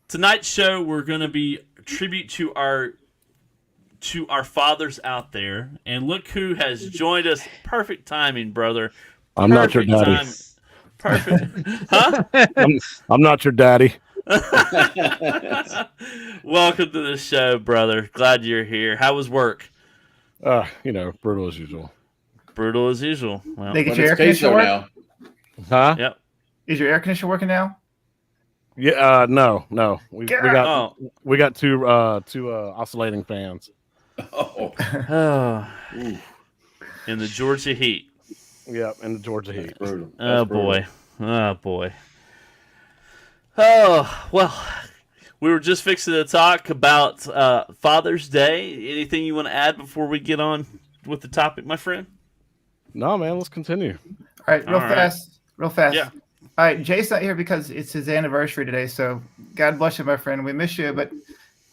tonight's show we're going to be a tribute to our fathers out there, and look who has joined us. Perfect timing, brother. I'm not your daddy. Perfect. Huh? I'm not your daddy. Welcome to the show, brother. Glad you're here. How was work? Brutal as usual. Brutal as usual. Well, they get your air conditioner work? Huh? Yep. Is your air conditioner working now? Yeah. No. We got two oscillating fans. In the Georgia heat. Yep, in the Georgia heat. Oh boy. Oh, well, we were just fixing to talk about Father's Day. Anything you want to add before we get on with the topic, my friend? No, man, let's continue. All right, real fast. Yeah. All right, Jay's not here because it's his anniversary today, so God bless you, my friend. We miss you, but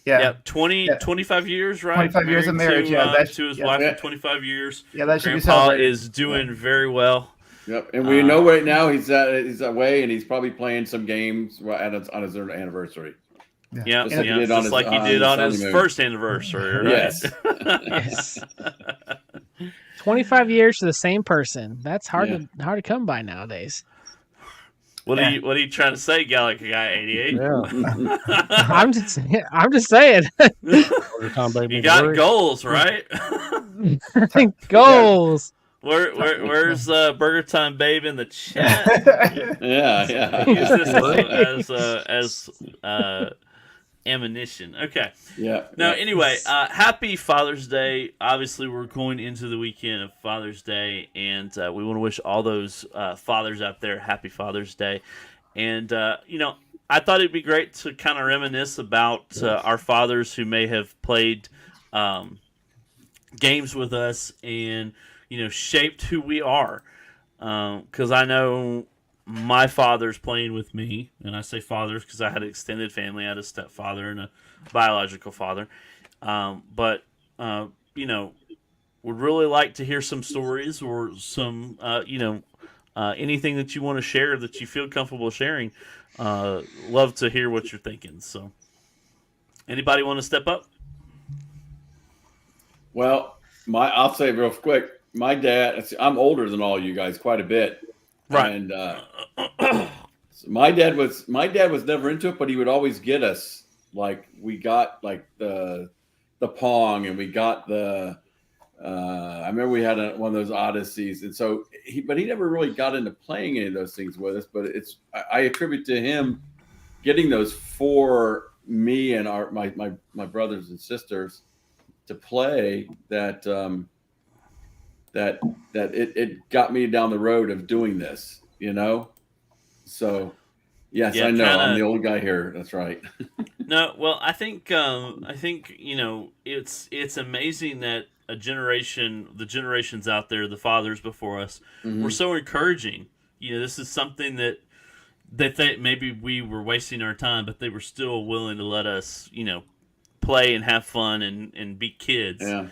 yeah. 25 years, right? 25 years of marriage, to his wife for 25 years. Yeah, that should Grandpa be celebrated. is doing very well. Yep, and we know right now he's away, and he's probably playing some games on his anniversary. Yeah, just like he did on his first anniversary. Right? Yes. 25 years to the same person. That's hard to come by nowadays. What are you trying to say, Galaxy Guy 88? Yeah. I'm just saying. Burger Time baby You need to got hurry. goals, right? Goals. Where's Burger Time Babe in the chat? Yeah. Use this as ammunition. Okay. Yeah. Now, anyway, happy Father's Day. Obviously, we're going into the weekend of Father's Day, and we want to wish all those fathers out there happy Father's Day. And, I thought it'd be great to kind of reminisce about our fathers who may have played games with us and, shaped who we are. Because I know my father's playing with me, and I say fathers because I had an extended family. I had a stepfather and a biological father. But would really like to hear some stories or some, anything that you want to share that you feel comfortable sharing. Love to hear what you're thinking. So, anybody want to step up? Well, I'll say real quick. My dad. I'm older than all you guys quite a bit, Right. And so my dad was never into it, but he would always get us. Like we got like the Pong, and we got the. I remember we had one of those Odysseys, and so he never really got into playing any of those things with us. But I attribute to him getting those for me and my brothers and sisters to play that it got me down the road of doing this, So yes, Yeah, I know I'm kinda- the old guy here. That's right. No, well, I think it's amazing that the generations out there, the fathers before us, were so encouraging. This is something that they think maybe we were wasting our time, but they were still willing to let us, play and have fun and be kids. Yeah.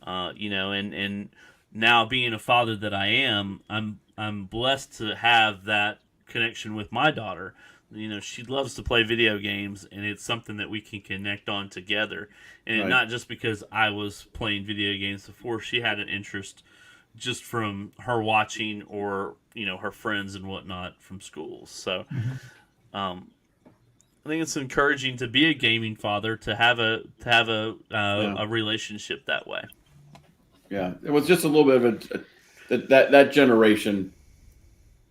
And now being a father that I am, I'm blessed to have that connection with my daughter. She loves to play video games, and it's something that we can connect on together. And Right. not just because I was playing video games before, she had an interest just from her watching or, her friends and whatnot from school. So, I think it's encouraging to be a gaming father, to have a relationship that way. Yeah, it was just a little bit of that generation,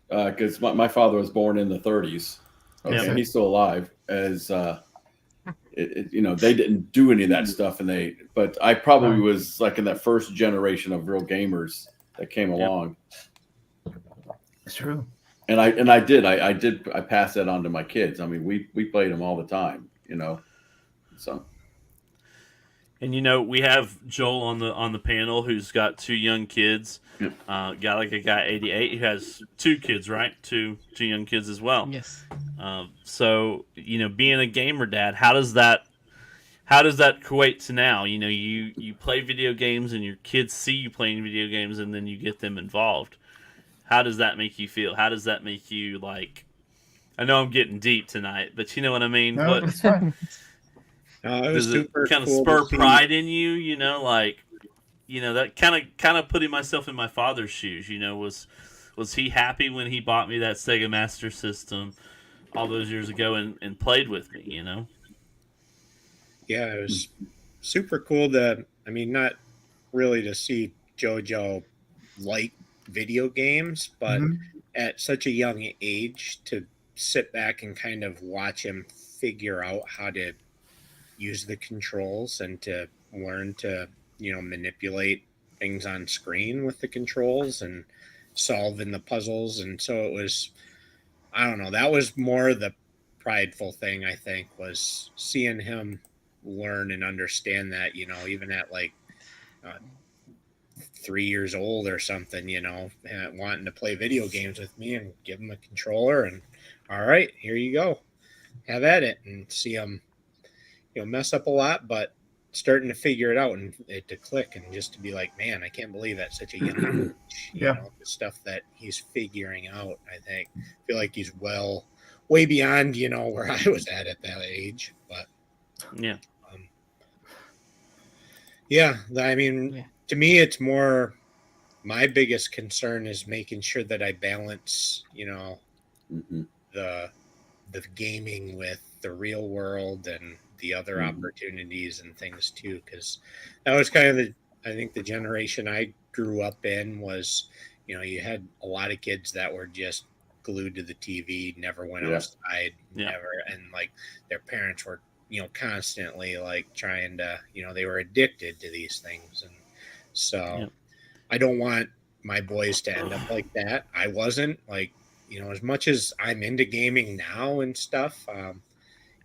because my father was born in the 30s. Okay, Yeah. he's still alive. As they didn't do any of that stuff, but I probably was like in that first generation of real gamers that came along. It's true. And I passed that on to my kids. I mean, we played them all the time, So. And we have Joel on the panel who's got two young kids. Yep. Got a guy 88 who has two kids, right? Two young kids as well. Yes. So being a gamer dad, how does that equate to now? You play video games and your kids see you playing video games, and then you get them involved. How does that make you feel? How does that make you like? I know I'm getting deep tonight, but you know what I mean. No, What it's fine. It was does super it kind of cool spur to see. pride in you? That kind of putting myself in my father's shoes. Was he happy when he bought me that Sega Master System all those years ago and played with me? Yeah, it was super cool not really to see JoJo like video games, but at such a young age to sit back and kind of watch him figure out how to use the controls and to learn to, manipulate things on screen with the controls and solving the puzzles. And so it was, I don't know, that was more the prideful thing, I think, was seeing him learn and understand that, even at like 3 years old or something, wanting to play video games with me and give him a controller and all right, here you go, have at it, and see him, mess up a lot, but starting to figure it out and it to click and just to be like, man, I can't believe at such a young age, the stuff that he's figuring out. I feel like he's way beyond, where I was at that age, but to me, it's more, my biggest concern is making sure that I balance, the gaming with the real world and the other opportunities and things too, because that was kind of I think the generation I grew up in was, you had a lot of kids that were just glued to the TV, never went outside, never, and like their parents were, constantly like trying to, they were addicted to these things. And so I don't want my boys to end up like that. I wasn't like, as much as I'm into gaming now and stuff,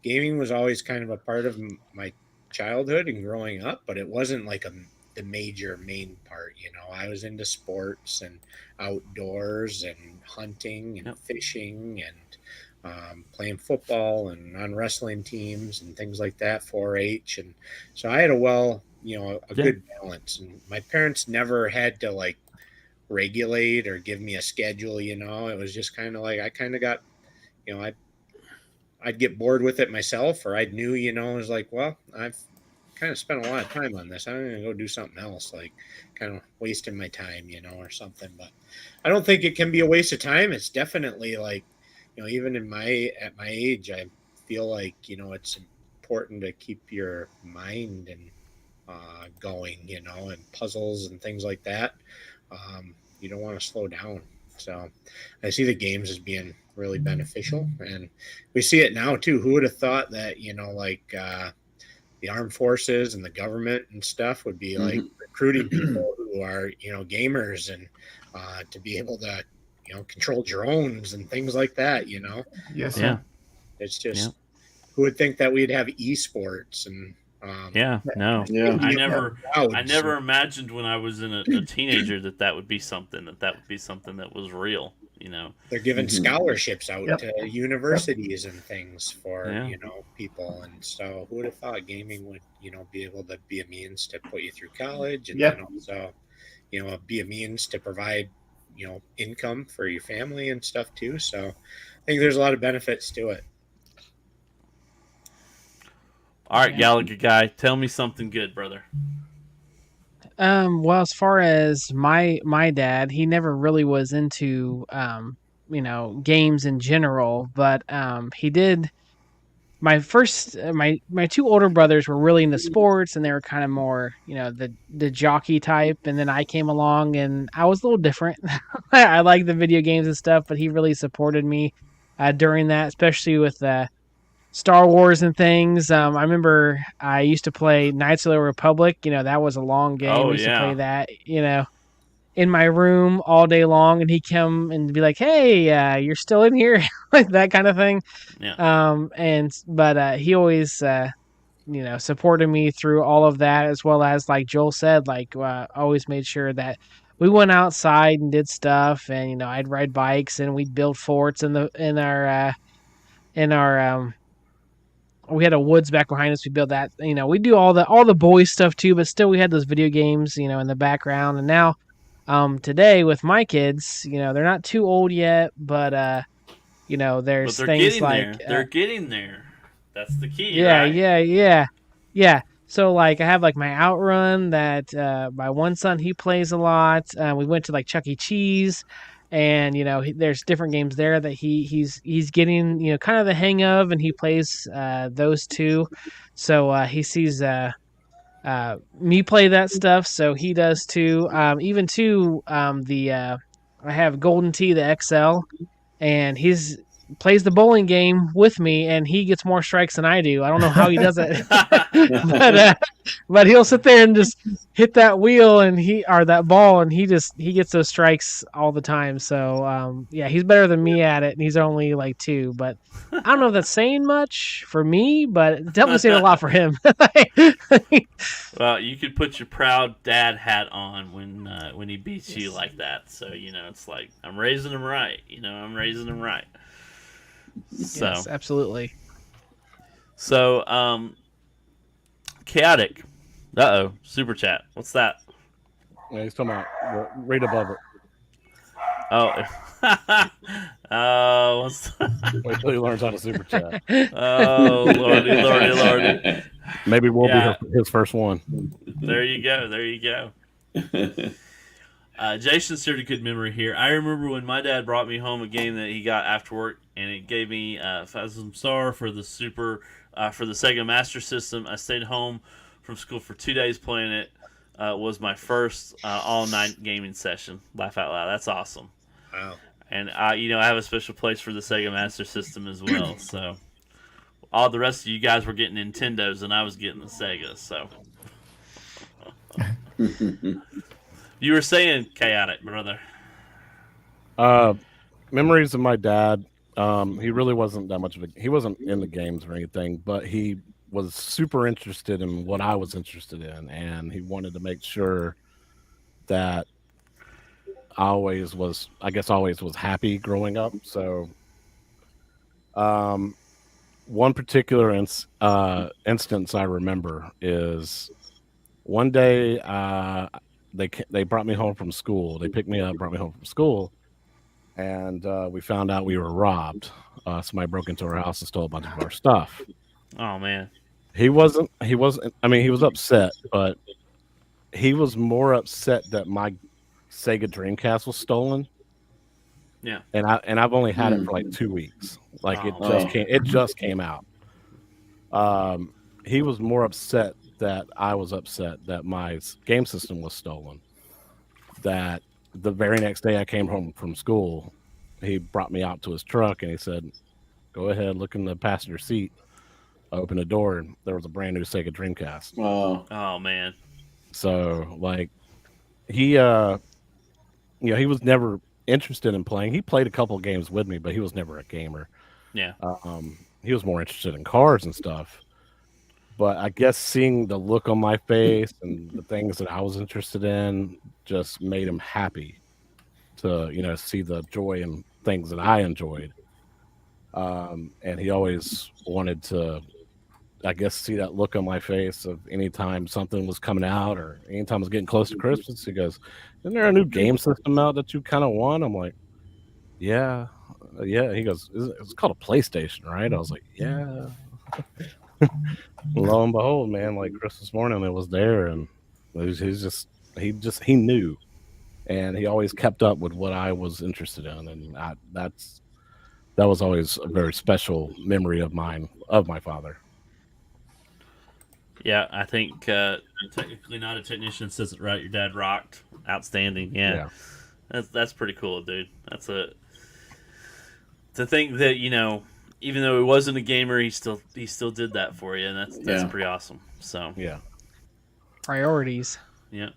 gaming was always kind of a part of my childhood and growing up, but it wasn't like the main part. I was into sports and outdoors and hunting and fishing and playing football and on wrestling teams and things like that, 4-H. And so I had a good balance. And my parents never had to like regulate or give me a schedule. It was just kind of like I kind of got, I'd get bored with it myself, or I knew, it was like, well, I've kind of spent a lot of time on this. I'm going to go do something else, like kind of wasting my time, or something. But I don't think it can be a waste of time. It's definitely like, even at my age, I feel like, it's important to keep your mind and going, and puzzles and things like that. You don't want to slow down. So I see the games as being really beneficial, and we see it now too. Who would have thought that, the armed forces and the government and stuff would be like recruiting people who are, gamers, and to be able to, control drones and things like that, Yes. Yeah. It's just, who would think that we'd have esports and, no. Yeah. I never imagined when I was a teenager that would be something that was real. They're giving scholarships out to universities and things for people, and so who would have thought gaming would be able to be a means to put you through college, and then also be a means to provide income for your family and stuff too. So I think there's a lot of benefits to it. All right, Gallagher guy, tell me something good, brother. Well, as far as my dad, he never really was into games in general, but he did. My first, my two older brothers were really into sports, and they were kind of more, the jockey type. And then I came along, and I was a little different. I like the video games and stuff, but he really supported me during that, especially with Star Wars and things. I remember I used to play Knights of the Republic. That was a long game. Oh, we used to play that, in my room all day long, and he'd come and be like, "Hey, you're still in here," like that kind of thing. Yeah. But he always, supported me through all of that, as well as, like Joel said, always made sure that we went outside and did stuff, and I'd ride bikes and we'd build forts in our we had a woods back behind us. We built that. We do all the boy stuff too, but still we had those video games, in the background. And now, today with my kids, they're not too old yet, but there's But things like they're getting there. That's the key. yeah, right? yeah. So I have my Outrun that my one son, he plays a lot. We went to Chuck E. Cheese. And there's different games there that he's getting kind of the hang of, and he plays those two. So he sees me play that stuff, so he does too. Even too, I have Golden Tee, the XL, and he's plays the bowling game with me, and he gets more strikes than I do. I don't know how he does it, but he'll sit there and just hit that wheel or that ball, and he gets those strikes all the time. So he's better than me at it, and he's only 2. But I don't know if that's saying much for me, but it's definitely saying a lot for him. Well, you could put your proud dad hat on when he beats you like that. So it's like, I'm raising him right. I'm raising him right. So, yes, absolutely. So, chaotic. Super chat. What's that? Yeah, he's talking about right above it. Oh, what's Wait till he learns how to super chat. Oh, lordy. Maybe we'll be his first one. There you go. Jason shared a good memory here. I remember when my dad brought me home a game that he got after work, and it gave me Phantom Star for the for the Sega Master System. I stayed home from school for 2 days playing it. Was my first all-night gaming session. Laugh out loud. That's awesome. Wow. And I have a special place for the Sega Master System as well. So all the rest of you guys were getting Nintendos, and I was getting the Sega. So you were saying chaotic, brother. Memories of my dad. He really wasn't that much of he wasn't in the games or anything, but he was super interested in what I was interested in, and he wanted to make sure that I always was happy growing up. So, one particular instance I remember is one day they brought me home from school. They picked me up, brought me home from school, and we found out we were robbed. Somebody broke into our house and stole a bunch of our stuff. Oh man. He wasn't. I mean, he was upset, but he was more upset that my Sega Dreamcast was stolen. Yeah. And I've only had it for like 2 weeks. Like it just came out. He was more upset that I was upset that my game system was stolen. That the very next day I came home from school, he brought me out to his truck and he said, "Go ahead, look in the passenger seat." I opened the door and there was a brand new Sega Dreamcast. Oh man. So like he he was never interested in playing. He played a couple of games with me, but he was never a gamer. Yeah. He was more interested in cars and stuff. But I guess seeing the look on my face and the things that I was interested in just made him happy to, see the joy and things that I enjoyed. And he always wanted to, I guess, see that look on my face of anytime something was coming out or anytime I was getting close to Christmas. He goes, "Isn't there a new game system out that you kind of want?" I'm like, yeah. He goes, "It's called a PlayStation, right?" I was like, "Yeah." Lo and behold, man, like Christmas morning, it was there, and he knew, and he always kept up with what I was interested in, and that was always a very special memory of mine of my father. Yeah, I think technically not a technician says it right. Your dad rocked. Outstanding. Yeah. That's pretty cool, dude. That's to think that, even though he wasn't a gamer, he still did that for you, and that's pretty awesome. So yeah. Priorities. Yeah.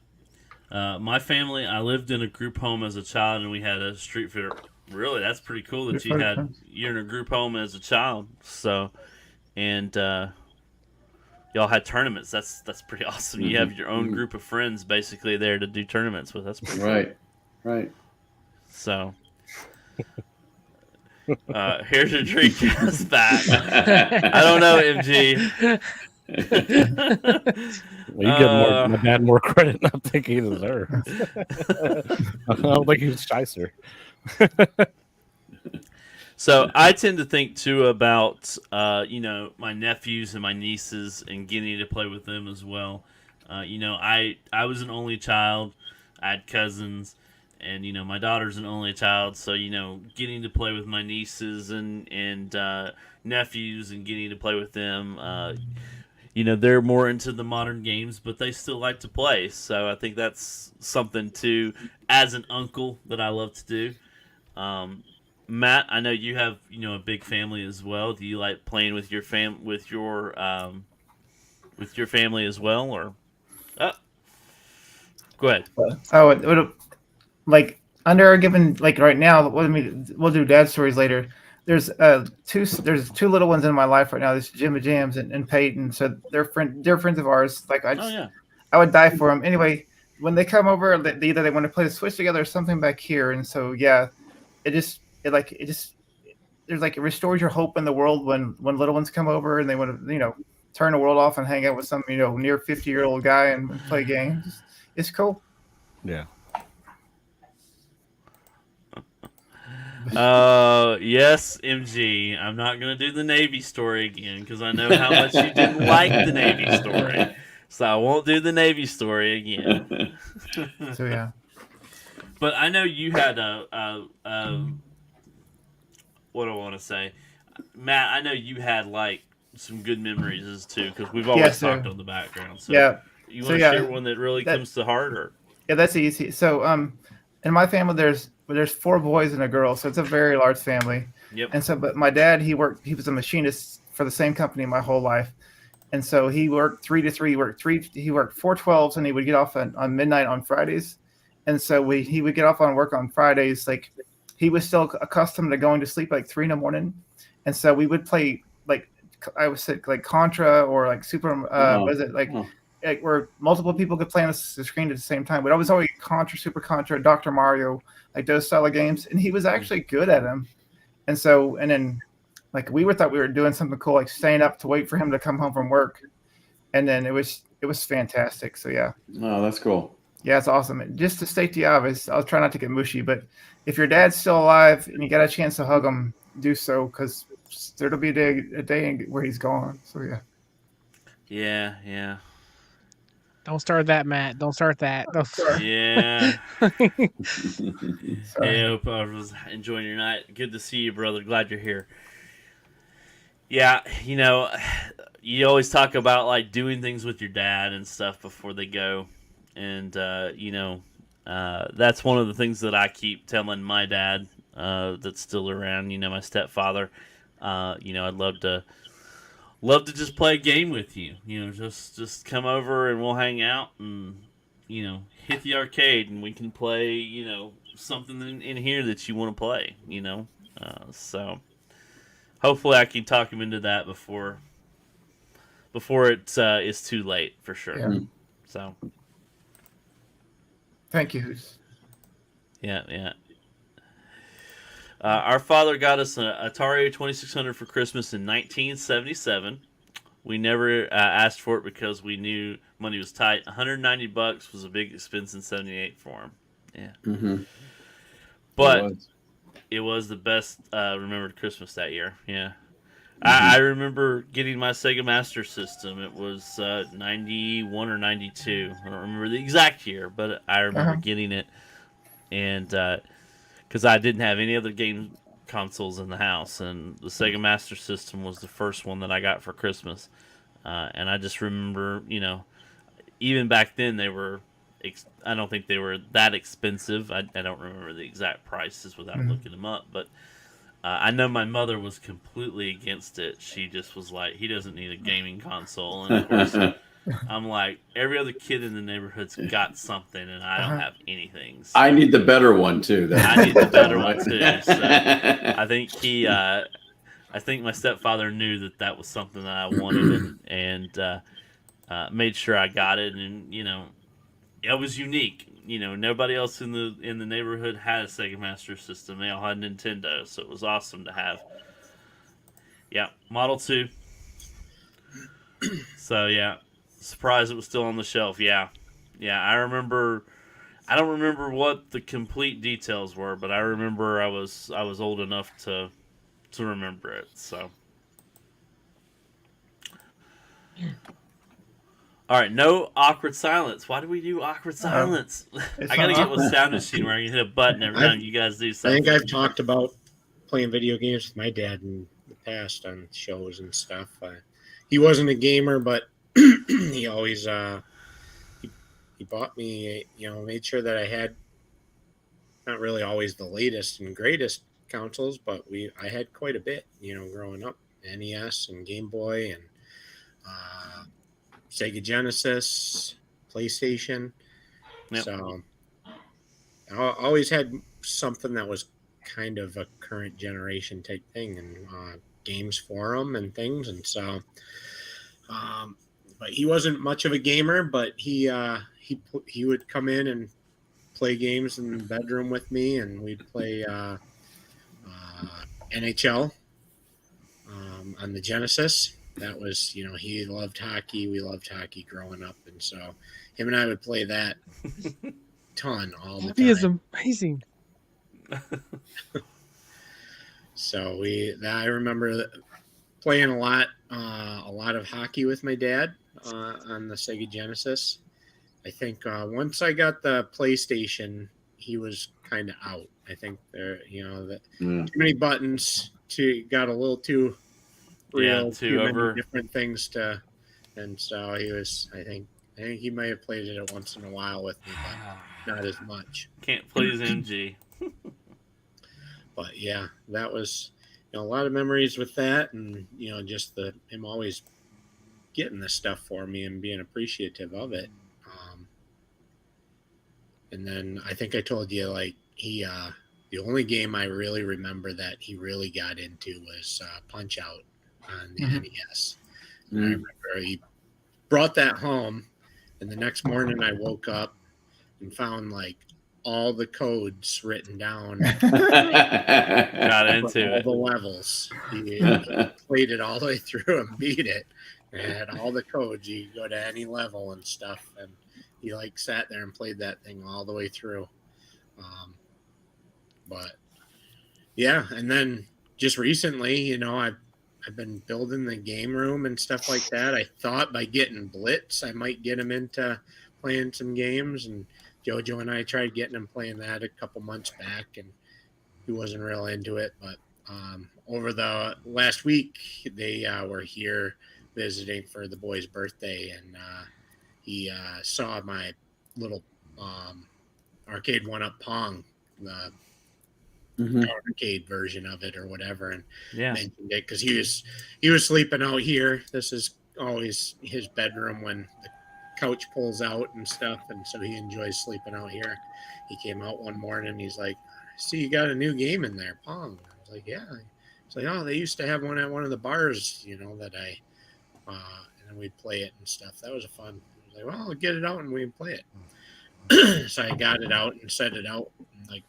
My family, I lived in a group home as a child, and we had a street fair. Really, that's pretty cool that you're in a group home as a child. So, and y'all had tournaments. That's pretty awesome. You have your own group of friends basically there to do tournaments with. That's pretty cool. Right. So, here's your Dreamcast back. I don't know, MG. Well, you give my dad more credit than I think he deserves. I don't think he was Shicer. So I tend to think too about my nephews and my nieces and getting to play with them as well. I was an only child. I had cousins, and my daughter's an only child. So getting to play with my nieces and nephews and getting to play with them. They're more into the modern games, but they still like to play. So I think that's something too, as an uncle, that I love to do. Matt, I know you have a big family as well. Do you like playing with your family as well, or? Go ahead. Like under our given, like right now, we'll do dad stories later. There's two little ones in my life right now. There's Jimmy Jams and Peyton. So they're friends of ours. Like I would die for them. Anyway, when they come over, either they want to play the Switch together or something back here. And so it restores your hope in the world when little ones come over and they want to turn the world off and hang out with some near 50-year-old guy and play games. It's cool. Yeah. Yes, MG. I'm not going to do the Navy story again because I know how much you didn't like the Navy story. So I won't do the Navy story again. So, yeah. But I know you had what do I want to say, Matt? I know you had like some good memories as too, because we've always Yes, talked sir. on the background. So Yeah. you So want to share yeah, one that really that comes to heart, or yeah, that's easy. So in my family there's 4 boys and a girl, so it's a very large family. yep, And so, but my dad, he was a machinist for the same company my whole life. And so he worked 3 to 3. He worked 4/12s, and he would get off on midnight on Fridays. And so he would get off on work on Fridays. Like he was still accustomed to going to sleep like 3 in the morning. And so we would play like I would say like Contra or like Super. Was it like where multiple people could play on the screen at the same time? But I was always Contra, Super Contra, Dr. Mario, like those style of games. And he was actually good at them. And so and then like we thought we were doing something cool, like staying up to wait for him to come home from work, and then it was fantastic. So yeah, Oh, that's cool. yeah, it's awesome. And just to state the obvious, I'll try not to get mushy, but if your dad's still alive and you got a chance to hug him, do so, because there'll be a day where he's gone. So yeah. yeah. Don't start that, Matt. Don't start that. Yeah. Sorry. Hey, I hope I was enjoying your night. Good to see you, brother. Glad you're here. Yeah, you always talk about like doing things with your dad and stuff before they go, and that's one of the things that I keep telling my dad that's still around. My stepfather. I'd love to just play a game with you. Just come over and we'll hang out and hit the arcade and we can play something in here that you want to play. So hopefully I can talk him into that before it's too late for sure. Yeah. So Thank you. yeah. Our father got us an Atari 2600 for Christmas in 1977. We never asked for it because we knew money was tight. $190 was a big expense in '78 for him. Yeah, Mm-hmm. but it was the best remembered Christmas that year. Yeah, I remember getting my Sega Master System. It was 91 or 92. I don't remember the exact year, but I remember getting it, and because I didn't have any other game consoles in the house, and the Sega Master System was the first one that I got for Christmas. And I just remember, even back then they were. I don't think they were that expensive. I don't remember the exact prices without looking them up, but I know my mother was completely against it. She just was like, "He doesn't need a gaming console," and of course, I'm like, every other kid in the neighborhood's got something, and I don't have anything. So I need the better one too. I need the better one too. So I think my stepfather knew that was something that I wanted, and made sure I got it. And it was unique. Nobody else in the neighborhood had a Sega Master System. They all had Nintendo, so it was awesome to have. Yeah, Model 2. So yeah, surprised it was still on the shelf. Yeah. I remember. I don't remember what the complete details were, but I remember I was old enough to remember it. So, all right, no awkward silence. Why do we do awkward silence? I gotta get with Sound Machine where I can hit a button every time you guys do I something. think I've talked about playing video games with my dad in the past on shows and stuff. He wasn't a gamer, but he always he bought me, made sure that I had not really always the latest and greatest consoles, but I had quite a bit, growing up. NES and Game Boy and Sega Genesis, PlayStation. Yep. So I always had something that was kind of a current generation type thing, and games for them and things. And so, but he wasn't much of a gamer, but he would come in and play games in the bedroom with me, and we'd play NHL on the Genesis. That was, he loved hockey. We loved hockey growing up, and so him and I would play that ton all the time. He is amazing. So I remember playing a lot of hockey with my dad on the Sega Genesis. I think once I got the PlayStation, he was kind of out. I think there, that Mm. too many buttons, got a little too real, too many over. different things to, and so he was. I think he may have played it once in a while with me, but not as much. Can't please MG. But yeah, that was a lot of memories with that, and just him always getting the stuff for me and being appreciative of it. And then I think I told you, like, he the only game I really remember that he really got into was Punch Out on the NES. And I remember he brought that home, and the next morning I woke up and found like all the codes written down. Got into all it. the levels. He played it all the way through and beat it. And had all the codes. You could go to any level and stuff, and he like sat there and played that thing all the way through. But yeah, and then just recently, I've been building the game room and stuff like that. I thought by getting Blitz, I might get him into playing some games, and JoJo and I tried getting him playing that a couple months back, and he wasn't real into it. But over the last week, they were here visiting for the boy's birthday, and he saw my little arcade 1-up Pong, the arcade version of it or whatever, and mentioned it because he was sleeping out here. This is always his bedroom when the couch pulls out and stuff, and so he enjoys sleeping out here. He came out one morning, he's like, "See, you got a new game in there, Pong." I was like, "Yeah." He's like, "Oh, they used to have one at one of the bars, that I and then we'd play it and stuff. That was a fun." I was like, "Well, I'll get it out and we can play it." So I got it out and set it out, and like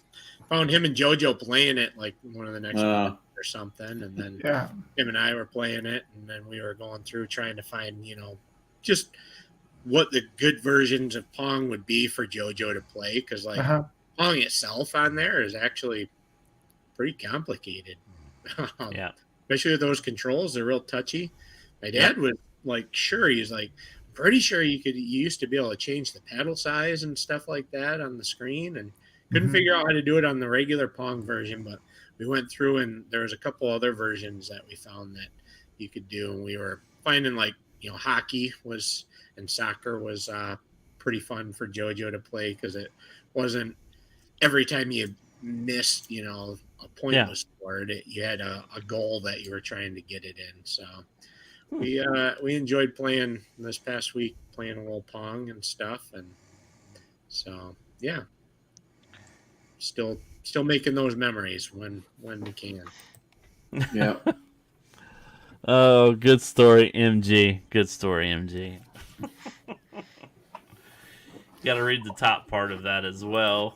found him and JoJo playing it like one of the next months or something, and then him and I were playing it, and then we were going through trying to find just what the good versions of Pong would be for JoJo to play, because like Pong itself on there is actually pretty complicated. Especially with those controls, they're real touchy. My dad was like, he's like, pretty sure you used to be able to change the paddle size and stuff like that on the screen, and couldn't figure out how to do it on the regular Pong version. But we went through, and there was a couple other versions that we found that you could do, and we were finding like hockey and soccer was pretty fun for JoJo to play, because it wasn't every time you missed a point was scored. You had a goal that you were trying to get it in. So we enjoyed playing this past week, playing a little Pong and stuff, and so yeah, still making those memories when we can. Yeah. Oh, good story, MG. Good story, MG. Got to read the top part of that as well.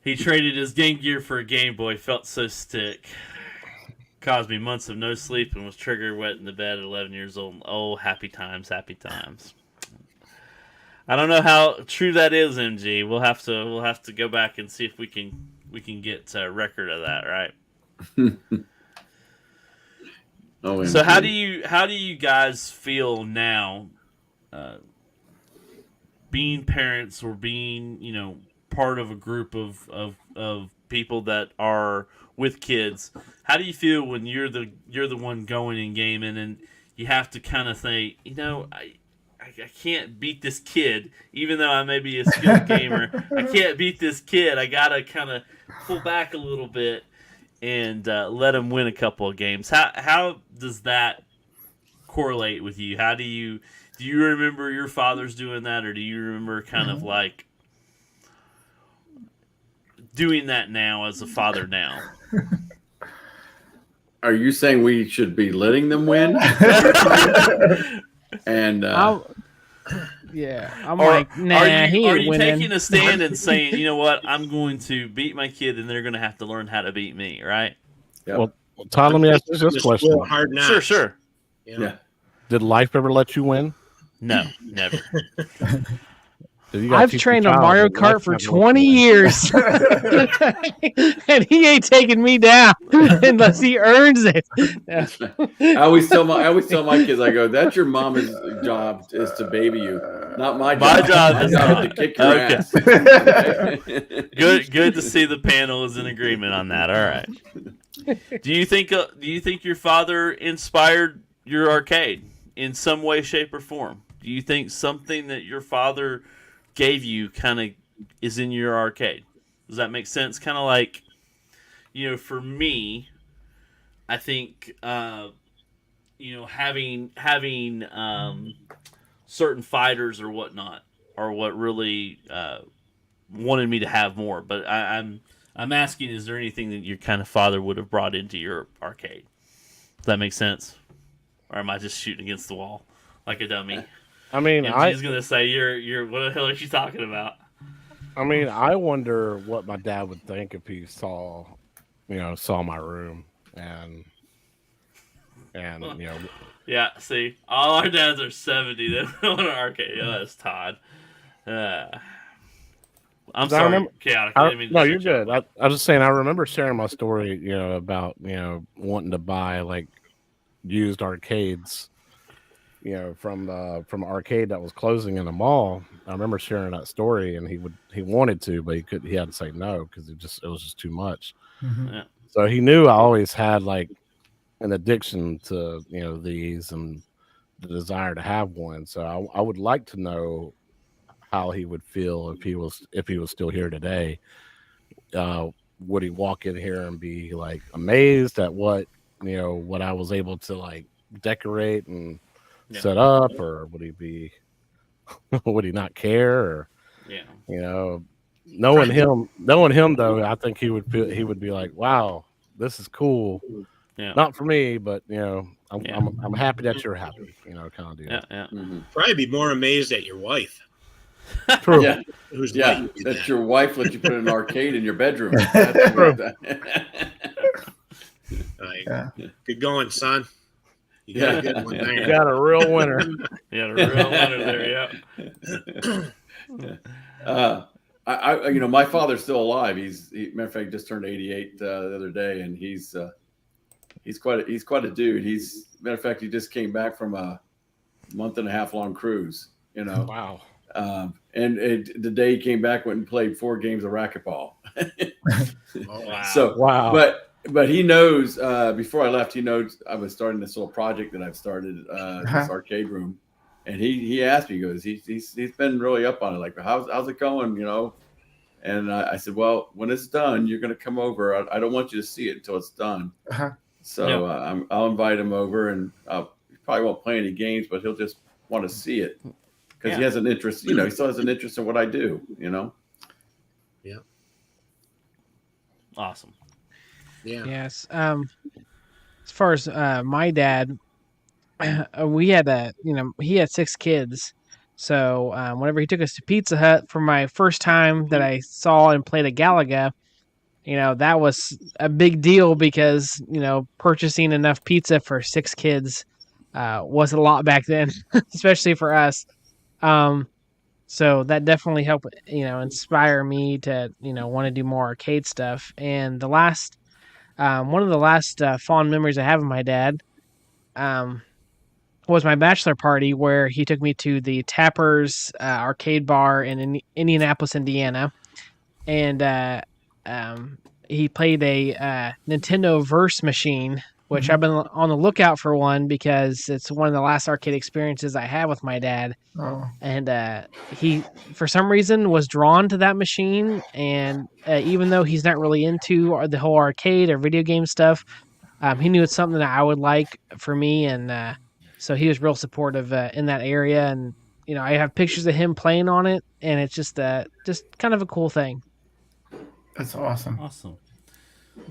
He traded his Game Gear for a Game Boy, felt so sick. Caused me months of no sleep and was trigger wet in the bed at 11 years old. Oh, happy times, happy times. I don't know how true that is, MG. We'll have to go back and see if we can get a record of that, right? So how do you guys feel now, being parents or being part of a group of people that are with kids? How do you feel when you're the one going and gaming, and you have to kind of think, I can't beat this kid, even though I may be a skilled gamer. I can't beat this kid. I gotta kind of pull back a little bit and let him win a couple of games. How does that correlate with you? How do you remember your fathers doing that, or do you remember kind of like doing that now as a father now? Are you saying we should be letting them win? And I'm like, nah, are you taking a stand and saying, you know what, I'm going to beat my kid, and they're going to have to learn how to beat me, right? Yep. Well, Todd, let me ask you this question. Sure. Yeah. Did life ever let you win? No, never. You gotta I've teach your trained on child Mario that life's Kart for not gonna work 20 years, and he ain't taking me down unless he earns it. I always tell my kids, I go, that's your mama's job is to baby you, not my job. My job My is job not. is to kick your Okay. ass. Good to see the panel is in agreement on that. All right. Do you think your father inspired your arcade in some way, shape, or form? Do you think something that your father gave you kind of is in your arcade? Does that make sense? Kind of like, for me, I think having certain fighters or whatnot are what really wanted me to have more. But I'm asking, is there anything that your kind of father would have brought into your arcade? Does that make sense? Or am I just shooting against the wall like a dummy? I mean, MG's gonna say you're what the hell is she talking about? I mean, I wonder what my dad would think if he saw my room and Yeah, see, all our dads are 70. They don't want an arcade. Yeah, that's Todd. I'm sorry, remember, chaotic. no, you're good. I was just saying, I remember sharing my story, about wanting to buy like used arcades, from arcade that was closing in a mall. I remember sharing that story, and he wanted to, but he had to say no because it was just too much. Mhm. Yeah. So he knew I always had like an addiction to these and the desire to have one. So I would like to know how he would feel if he was still here today. Would he walk in here and be like amazed at what I was able to like decorate and set up, or would he be would he not care? Or knowing him though, I think he would be like, wow, this is cool. Yeah. Not for me, but I'm happy that you're happy, kind of deal. Yeah. Mm-hmm. Probably be more amazed at your wife. True. Yeah, Who's yeah. letting you do That that. your wife let you put an arcade in your bedroom. Like, good going, son. You got a good one there. You got a real winner. Yeah, a real winner there. Yeah. My father's still alive. Matter of fact, just turned 88 the other day, and he's quite a dude. Matter of fact, he just came back from a month and a half long cruise. Wow. And the day he came back, went and played 4 games of racquetball. Oh, wow. So wow. But he knows. Before I left, he knows I was starting this little project that I've started, this arcade room, and he asked me, he goes, he's been really up on it, like how's it going, And I said, well, when it's done, you're going to come over. I don't want you to see it until it's done. So I'll invite him over, and he probably won't play any games, but he'll just want to see it because he has an interest. He still has an interest in what I do. Yeah. Awesome. Yeah. Yes. As far as my dad, we had he had 6 kids. So whenever he took us to Pizza Hut for my first time that I saw and played a Galaga, that was a big deal because purchasing enough pizza for 6 kids was a lot back then, especially for us. So that definitely helped inspire me to want to do more arcade stuff. And the last one of the last fond memories I have of my dad was my bachelor party where he took me to the Tappers arcade bar in Indianapolis, Indiana. And he played a Nintendo Verse machine, which I've been on the lookout for one because it's one of the last arcade experiences I had with my dad. Oh. And he, for some reason, was drawn to that machine. And even though he's not really into the whole arcade or video game stuff, he knew it's something that I would like for me. And so he was real supportive in that area. And, I have pictures of him playing on it. And it's just kind of a cool thing. That's awesome. Awesome.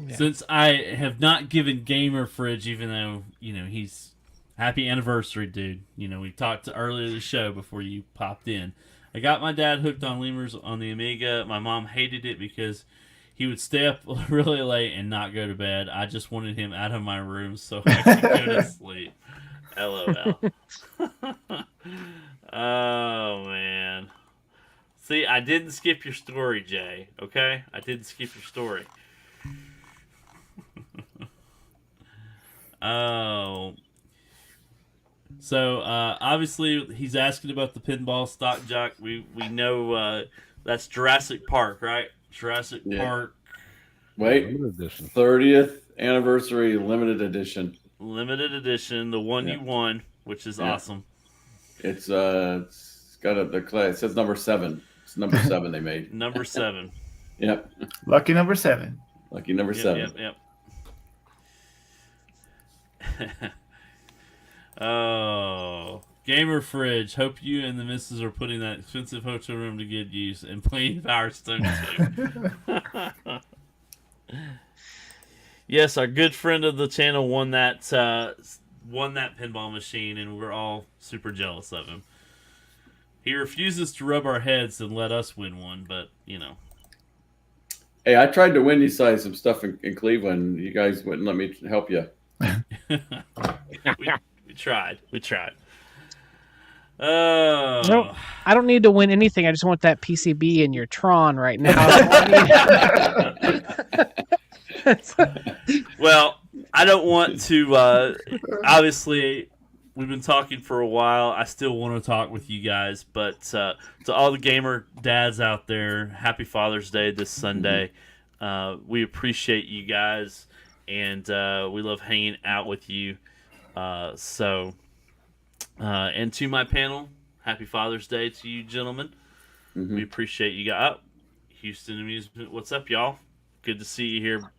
Yeah. Since I have not given Gamer Fridge, even though, he's happy anniversary, dude. We talked earlier the show before you popped in. I got my dad hooked on lemurs on the Amiga. My mom hated it because he would stay up really late and not go to bed. I just wanted him out of my room so I could go to sleep. LOL. Oh, man. See, I didn't skip your story, Jay. Okay? I didn't skip your story. Oh. So, obviously, he's asking about the pinball stock jock. We know that's Jurassic Park, right? Jurassic Park. Wait. Limited edition. 30th anniversary limited edition. Limited edition, the one you won, which is awesome. It's got it says number 7. It's number 7 they made. Number 7. Yep. Lucky number 7. Lucky number 7. Yep. Oh, Gamer Fridge. Hope you and the missus are putting that expensive hotel room to good use and playing Power Stone 2. Yes, our good friend of the channel won that pinball machine, and we're all super jealous of him. He refuses to rub our heads and let us win one, but you know. Hey, I tried to win you guys some stuff in Cleveland. You guys wouldn't let me help you. We tried. Oh. I don't need to win anything. I just want that PCB in your Tron right now. Well, I don't want to. Obviously, we've been talking for a while. I still want to talk with you guys, but to all the gamer dads out there, happy Father's Day this Sunday. We appreciate you guys, and we love hanging out with you. And to my panel, happy Father's Day to you, gentlemen. We appreciate you guys. Houston Amusement, what's up, y'all? Good to see you here.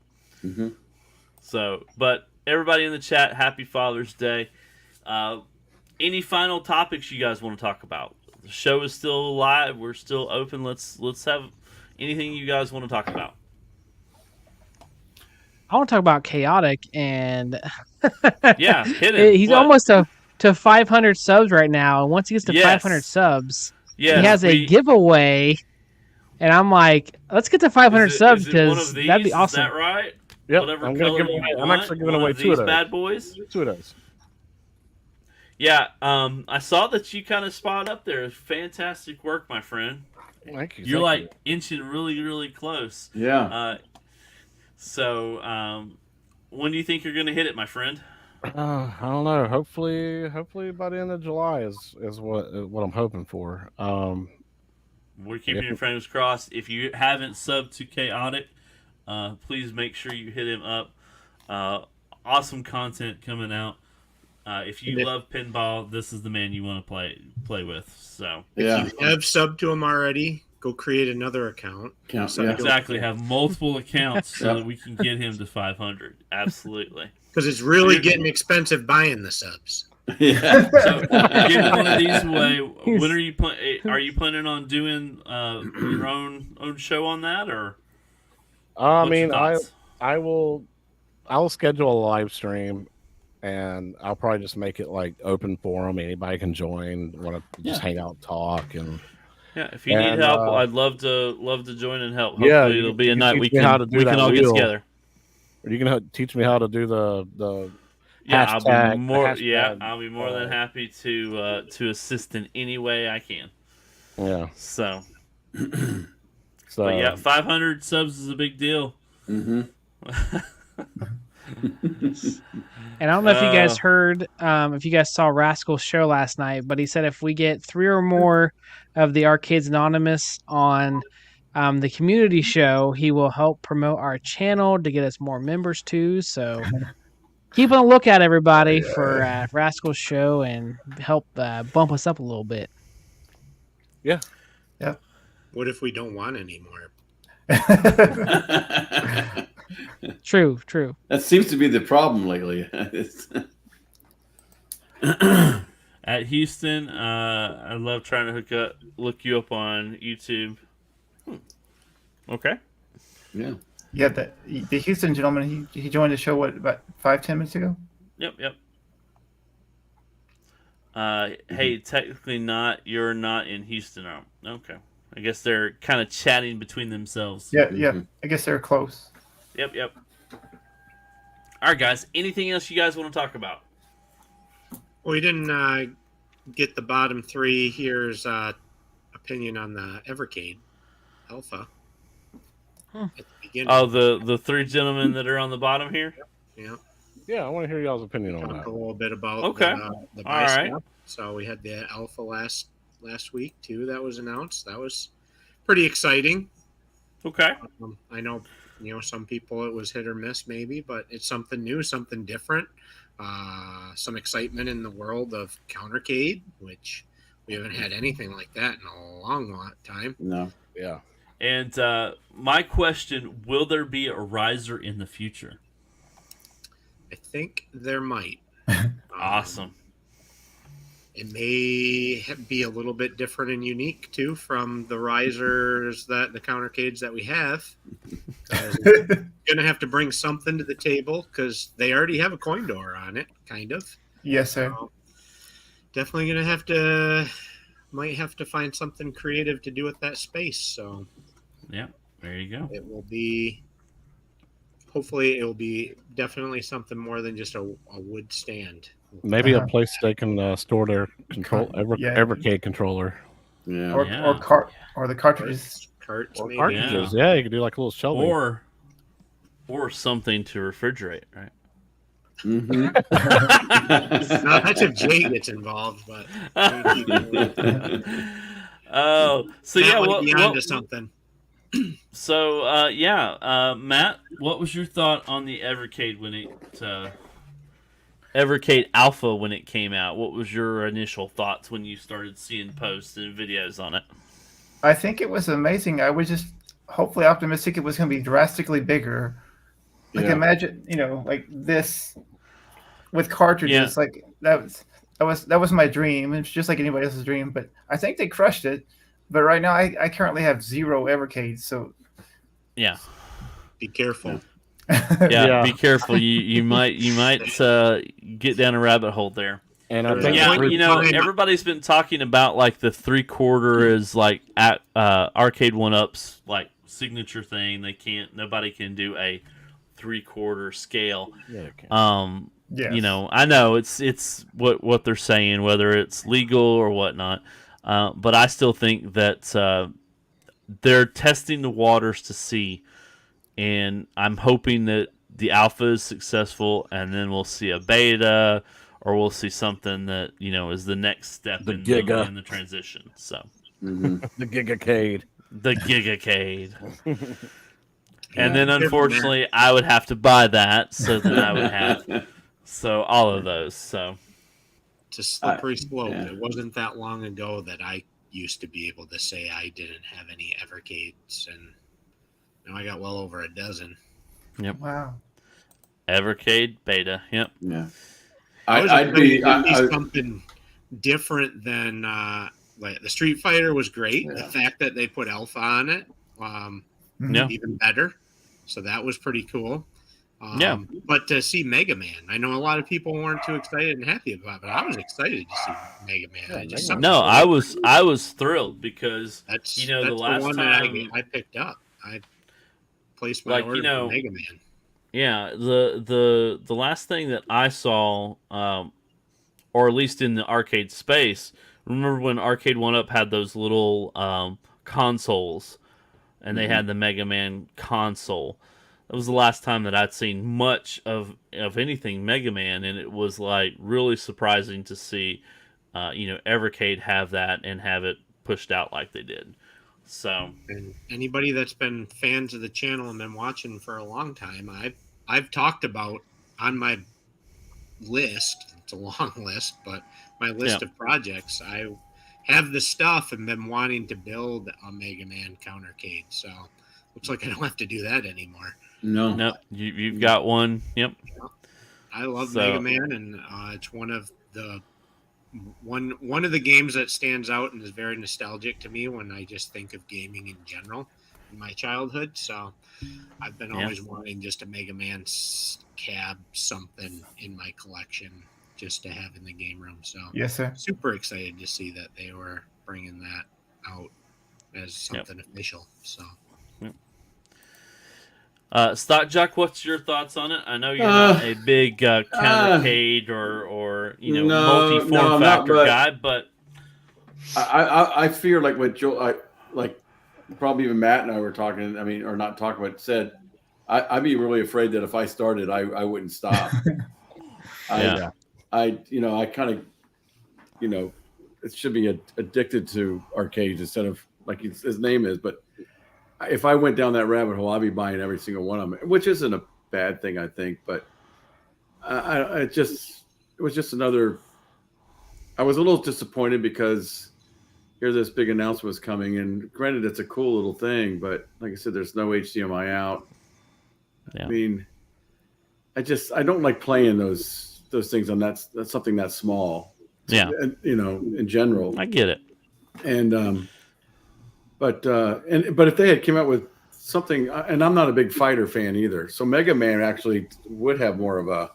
So, but everybody in the chat, happy Father's Day. Any final topics you guys want to talk about? The show is still live. We're still open. Let's have anything you guys want to talk about. I want to talk about Chaotic, and yeah, hit him. He's almost to 500 subs right now, and once he gets to 500 subs, he has a giveaway. And I'm like, let's get to 500 subs because that'd be awesome. Is that right? Yep. Whatever I'm actually giving away 2 of those bad boys. 2 of those. Yeah, I saw that you kind of spot up there. Fantastic work, my friend. Thank you. You're like inching really, really close. Yeah. So, when do you think you're going to hit it, my friend? I don't know. Hopefully by the end of July is what I'm hoping for. We're keeping your fingers crossed. If you haven't subbed to Chaotic, please make sure you hit him up. Awesome content coming out. If you love pinball, this is the man you want to play with. So if you have subbed to him already, go create another account. Exactly. Have multiple accounts so that we can get him to 500. Absolutely. Because it's really getting expensive buying the subs. Yeah. So get one of these away. When are you planning on doing your own show on that, or? I mean, I'll schedule a live stream, and I'll probably just make it like open forum. Anybody can join. Want to just hang out, talk, and if you need help, I'd love to join and help. Hopefully, it'll be a night we can all get together. Or you can teach me how to do the hashtag. I'll be more than happy to assist in any way I can. Yeah. So but yeah, 500 subs is a big deal. And I don't know if you guys heard, if you guys saw Rascal's show last night, but he said if we get 3 or more of the Arcades Anonymous on the community show, he will help promote our channel to get us more members too. So keep on the lookout, everybody, for Rascal's show and help bump us up a little bit. Yeah. Yeah. What if we don't want any more? True. That seems to be the problem lately. At Houston, I love trying to look you up on YouTube. Okay. Yeah. Yeah, the Houston gentleman, he joined the show, about 5-10 minutes ago? Yep. Hey, technically you're not in Houston. Okay. I guess they're kind of chatting between themselves. Yeah. I guess they're close. Yep. All right, guys. Anything else you guys want to talk about? We didn't get the bottom 3. Here's a opinion on the Evercade Alpha Hmm. at the beginning. Oh, the three gentlemen that are on the bottom here. Yeah. Yeah, I want to hear y'all's opinion on Talk that. a little bit about Okay. the All right. bicep. So we had the Alpha last week too. That was announced. That was pretty exciting. Okay. I know, some people it was hit or miss maybe, but it's something new, something different. Some excitement in the world of countercade, which we haven't had anything like that in a long time. No. Yeah. And my question: will there be a riser in the future? I think there might. Awesome. It may be a little bit different and unique too from the risers the countercades that we have. Gonna have to bring something to the table because they already have a coin door on it, kind of. Yes, sir. Definitely gonna might have to find something creative to do with that space. So Yeah, there you go. it will be. Hopefully, it will be definitely something more than just a wood stand. Maybe a place they can store their Yeah. Evercade controller. Yeah. Or the cartridges. Carts, Or maybe. cartridges. Yeah, you could do like a little shelving. Or something to refrigerate, right? Mm-hmm. No, that's if Jay gets involved, but oh, so Matt yeah, might be onto something. So Matt, what was your thought on the Evercade when it Evercade Alpha when it came out? What was your initial thoughts when you started seeing posts and videos on it? I think it was amazing. I was just hopefully optimistic it was going to be drastically bigger. Like imagine, like this with cartridges. Yeah. Like that was my dream. It's just like anybody else's dream. But I think they crushed it. But right now, I currently have 0 Evercades. So yeah, be careful. Yeah, be careful. You might get down a rabbit hole there. And I think everybody's been talking about like the 3/4 is like at Arcade 1-Up's like signature thing. Nobody can do a 3/4 scale. Yes. I know it's what they're saying, whether it's legal or whatnot. But I still think that they're testing the waters to see, and I'm hoping that the alpha is successful, and then we'll see a beta, or we'll see something that is the next step in the transition. So the Gigacade, and then unfortunately, I would have to buy that, so that I would have all of those. So it's a slippery slope. It wasn't that long ago that I used to be able to say I didn't have any Evercades, and now I got well over a dozen. Yep. Wow. Evercade beta. Yep. Yeah. I'd be something different than like the Street Fighter was great. Yeah. The fact that they put Alpha on it, even better. So that was pretty cool. But to see Mega Man, I know a lot of people weren't too excited and happy about it, but I was excited to see Mega Man. I was thrilled because that's the last one time I picked up. I placed my order for Mega Man. Yeah, the last thing that I saw, or at least in the arcade space, remember when Arcade 1-Up had those little consoles, and they had the Mega Man console. That was the last time that I'd seen much of anything Mega Man, and it was like really surprising to see, Evercade have that and have it pushed out like they did. So, and anybody that's been fans of the channel and been watching for a long time, I've talked about on my list. It's a long list, but my list of projects, I have the stuff and been wanting to build a Mega Man countercade. So, looks like I don't have to do that anymore. No, you've got one. Yep. I love Mega Man, and it's one of the games that stands out and is very nostalgic to me when I just think of gaming in general in my childhood. So I've been always wanting just a Mega Man cab something in my collection just to have in the game room. So yes, sir. Super excited to see that they were bringing that out as something official. So. Stock Jock, what's your thoughts on it? I know you're not a big countercade or multi-form factor guy, but I fear like what Joe, like probably even Matt and I were talking. I mean, or not talking, but said I'd be really afraid that if I started, I wouldn't stop. Yeah. I kind of, it should be addicted to arcades instead of like his name is. But if I went down that rabbit hole, I'd be buying every single one of them, which isn't a bad thing, I think. But it was just another. I was a little disappointed because here this big announcement was coming, and granted, it's a cool little thing, but like I said, there's no HDMI out. Yeah. I mean, I don't like playing those things on that's something that small. Yeah. In general. I get it. And but if they had came out with something, and I'm not a big fighter fan either, so Mega Man actually would have more of a,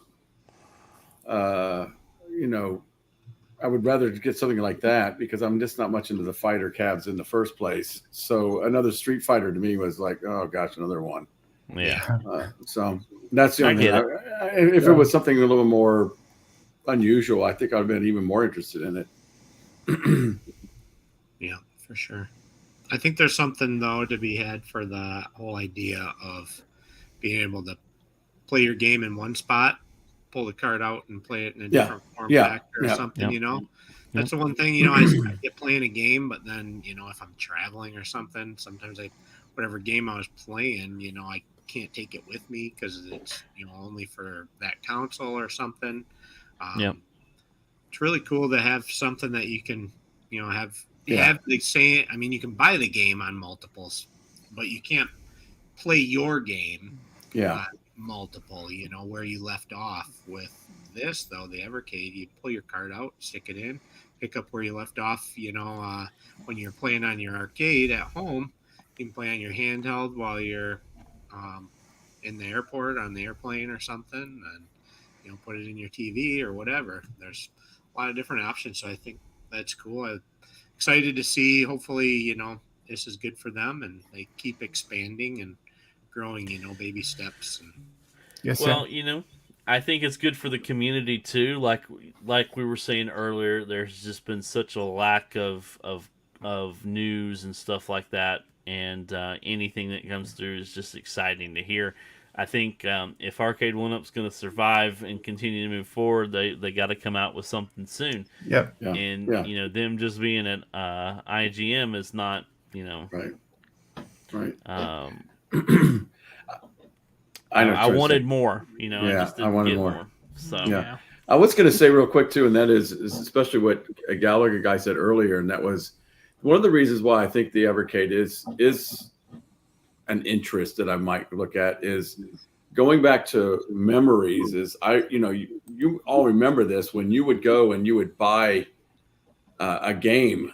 I would rather get something like that because I'm just not much into the fighter cabs in the first place. So another Street Fighter to me was like, oh gosh, another one. Yeah. So that's the only thing. If it was something a little more unusual, I think I'd have been even more interested in it. Yeah, for sure. I think there's something though to be had for the whole idea of being able to play your game in one spot, pull the card out and play it in a different form factor or something, That's the one thing, I get playing a game, but then, if I'm traveling or something, sometimes whatever game I was playing, I can't take it with me because it's, only for that console or something. It's really cool to have something that you can, have the same. I mean, you can buy the game on multiples, but you can't play your game on multiple, where you left off with this, though, the Evercade, you pull your card out, stick it in, pick up where you left off, when you're playing on your arcade at home, you can play on your handheld while you're in the airport, on the airplane or something, and, put it in your TV or whatever. There's a lot of different options, so I think that's cool. I'm excited to see, hopefully, this is good for them and they keep expanding and growing, baby steps. And well, I think it's good for the community too. Like we were saying earlier, there's just been such a lack of news and stuff like that, and anything that comes through is just exciting to hear. I think if Arcade 1-Up's going to survive and continue to move forward, they got to come out with something soon. Yep. Yeah. And them just being at IGM is not, Right. I wanted more, I just didn't wanted get more. So I was going to say real quick too, and that is especially what a Gallagher guy said earlier, and that was one of the reasons why I think the Evercade is an interest that I might look at is going back to memories. Is you all remember this when you would go and you would buy a game,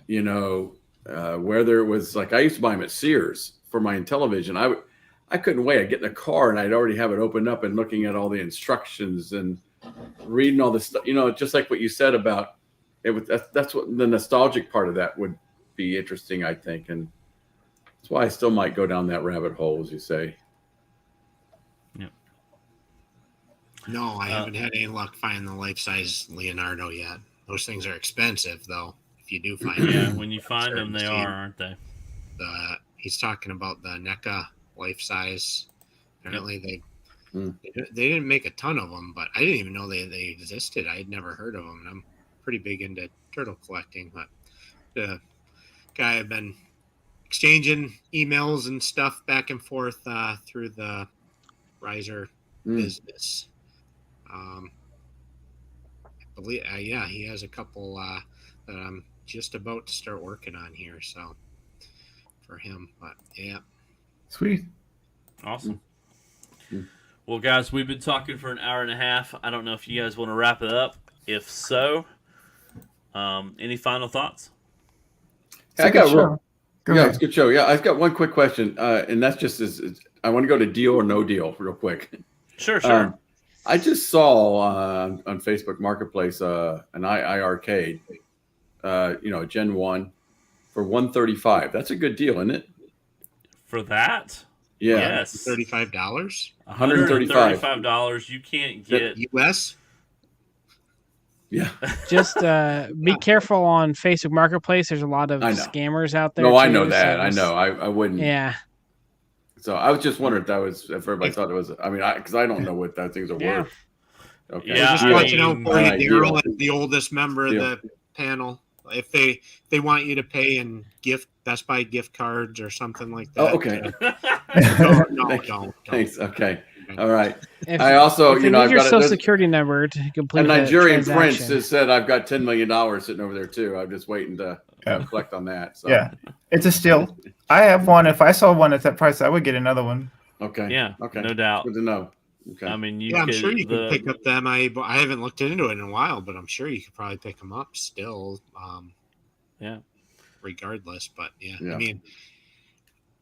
whether it was like I used to buy them at Sears for my Intellivision. I couldn't wait. I'd get in a car and I'd already have it opened up and looking at all the instructions and reading all this stuff. Just like what you said about it. That's what the nostalgic part of that would be interesting, I think, and that's why I still might go down that rabbit hole, as you say. Yep. No, I haven't had any luck finding the life-size Leonardo yet. Those things are expensive, though. If you do find them, when you find them, they are, aren't they? He's talking about the NECA life-size. Apparently, they didn't make a ton of them, but I didn't even know they existed. I had never heard of them, and I'm pretty big into turtle collecting. But the guy I've been exchanging emails and stuff back and forth through the Riser business. I believe, he has a couple that I'm just about to start working on here. So for him, but yeah, sweet, awesome. Well, guys, we've been talking for an hour and a half. I don't know if you guys want to wrap it up. If so, any final thoughts? It's a good show. Yeah, I've got one quick question, and that's just I want to go to deal or no deal real quick. Sure. I just saw on Facebook Marketplace an iArcade, Gen 1 for $135. That's a good deal, isn't it? For that? Yeah. Yes. $35? $135. You can't get US? Yeah. Just be careful on Facebook Marketplace. There's a lot of I know. scammers out there. No, I know too, that. so I just- know. I wouldn't. Yeah. So I was just wondering if everybody thought it was. I mean, because I don't know what that things are Yeah. worth. Okay. Yeah, Just I watching out mean- for you, All right, Daryl, deal. the oldest member of Deal. the panel. If they want you to pay in Best Buy gift cards or something like that. Oh, okay. No, Thanks. don't. Thanks. Okay. All right. If, I also, if you they know, need I've your got social a security number to complete the Nigerian prince transaction. has said I've got $10 million sitting over there too. I'm just waiting to collect on that. So. Yeah, it's a steal. I have one. If I saw one at that price, I would get another one. Okay. Yeah. Okay. No doubt. Good to know. Okay. I mean, I'm sure you could pick up them. I haven't looked into it in a while, but I'm sure you could probably pick them up still. Yeah. Regardless, but yeah. Yeah. I mean,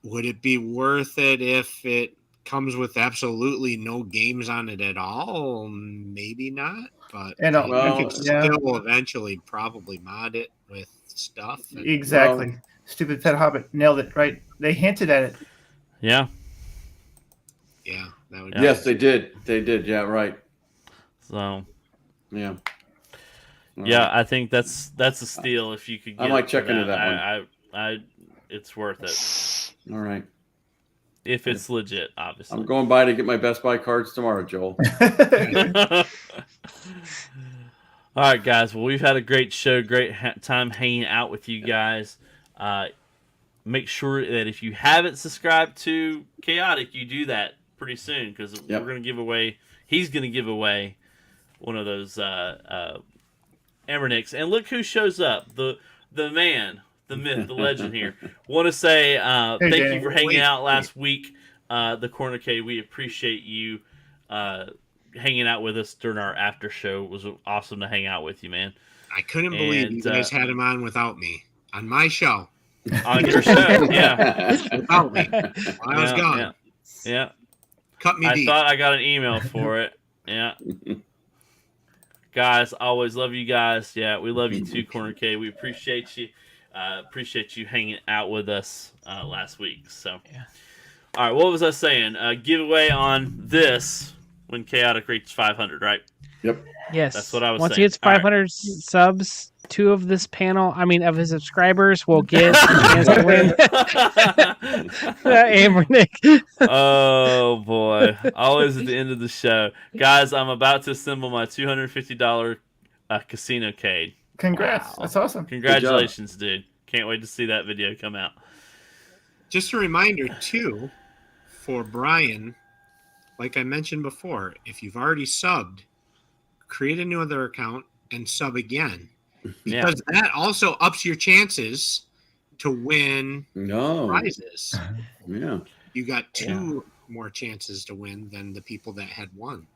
would it be worth it if it comes with absolutely no games on it at all? Maybe not, but And, you well, could yeah. still eventually probably mod it with stuff. And, Exactly. Stupid Pet Hobbit nailed it right. They hinted at it. Yeah. yeah, that would. Yes, they did. They did. Yeah. Right. So. Yeah. All Yeah, right. I think that's a steal if you could get I might it check for into that one. I it's worth it. All right. If it's legit, obviously. I'm going by to get my Best Buy cards tomorrow, Joel. All right, guys. Well, we've had a great show, great time hanging out with you guys. Make sure that if you haven't subscribed to Chaotic, you do that pretty soon because we're going to give away. He's going to give away one of those Embernicks. And look who shows up. The man, the myth, the legend here. Want to say thank you for hanging out last week. The Cornercade, we appreciate you hanging out with us during our after show. It was awesome to hang out with you, man. I couldn't believe you guys had him on without me on my show. On your show, yeah. Without me, while I was gone. Yeah. Cut me I deep. thought I got an email for it. Yeah. Guys, always love you guys. Yeah, we love you too, Cornercade. We appreciate you. Appreciate you hanging out with us last week. So, all right, what was I saying? Giveaway on this when Chaotic reaches 500, right? Yep. Yes. That's what I was Once saying. he gets 500 subs, 2 of this panel, of his subscribers, will get a chance to win. Ambernick. Oh boy! Always at the end of the show, guys. I'm about to assemble my $250 casino cade. Congrats! Wow. That's awesome. Congratulations, dude! Can't wait to see that video come out. Just a reminder too, for Brian, like I mentioned before, if you've already subbed, create a new other account and sub again, because that also ups your chances to win prizes. Yeah. You got 2 more chances to win than the people that had 1.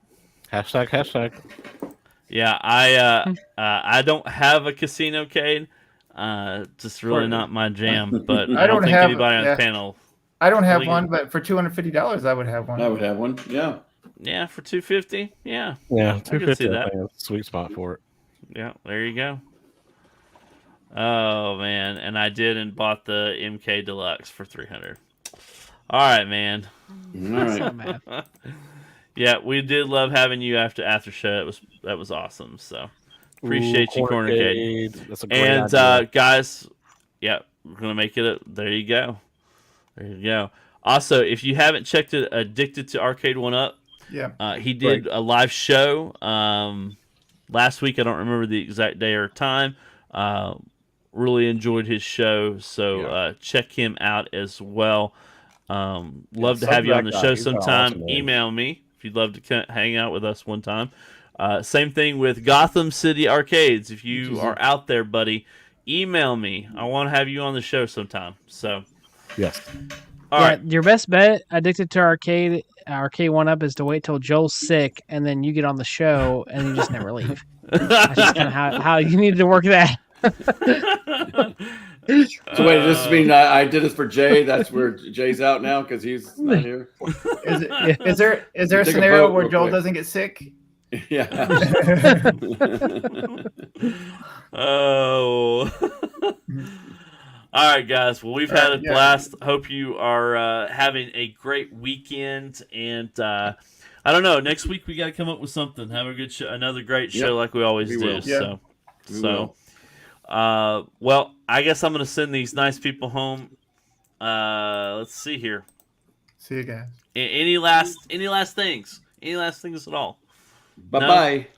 Hashtag. Yeah, I don't have a casino cade. Just really not my jam. But I don't think anybody on the panel. I don't have one, but for $250, I would have one. I would have one. Yeah. Yeah, for $250. Yeah. Yeah, I can see $250. that. Sweet spot for it. Yeah, there you go. Oh man, and I did and bought the MK Deluxe for $300. All right, man. All right. Yeah, we did love having you after show. That was awesome. So appreciate you, Cornercade. That's a great idea. Guys, yeah, we're gonna make it. There you go. There you go. Also, if you haven't checked it, Addicted to Arcade 1-Up. Yeah. He did a live show last week. I don't remember the exact day or time. Really enjoyed his show, so check him out as well. Love to have you on the show sometime. Awesome, email me if you'd love to hang out with us one time. Same thing with Gotham City Arcades. If you are out there, buddy, email me. I want to have you on the show sometime. So, yes. All right. Your best bet, Addicted to Arcade 1-Up, is to wait till Joel's sick and then you get on the show and you just never leave. That's just kind of how you need to work that. So wait, does this mean I did this for Jay? That's where Jay's out now because he's not here. Is there a scenario where Joel doesn't get sick? Yeah. Oh. All right, guys. Well, we've had a blast. Hope you are having a great weekend. And I I don't know. Next week we got to come up with something. Have a good show, another great show like we always do. will. Yeah. Well, I guess I'm going to send these nice people home. Let's see here. See you guys. Any last things? Any last things at all? Bye-bye.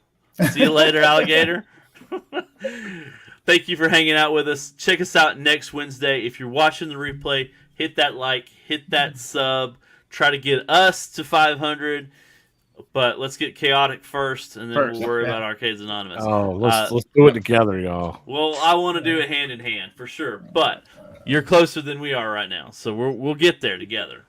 See you later, alligator. Thank you for hanging out with us. Check us out next Wednesday. If you're watching the replay, hit that like, hit that sub. Try to get us to 500. But let's get chaotic first, and then we'll worry about Arcades Anonymous. Oh, let's do it together, y'all. Well, I want to do it hand in hand for sure. But you're closer than we are right now, so we'll get there together.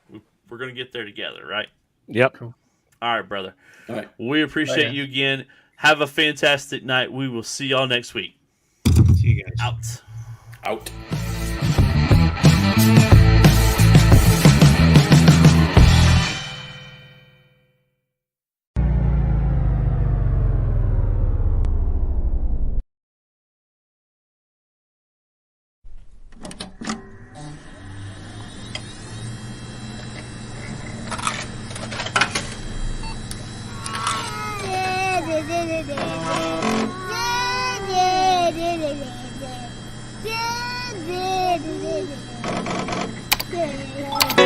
We're gonna get there together, right? Yep. Cool. All right, brother. All right. We appreciate you again. Have a fantastic night. We will see y'all next week. See you guys. Out. Yeah.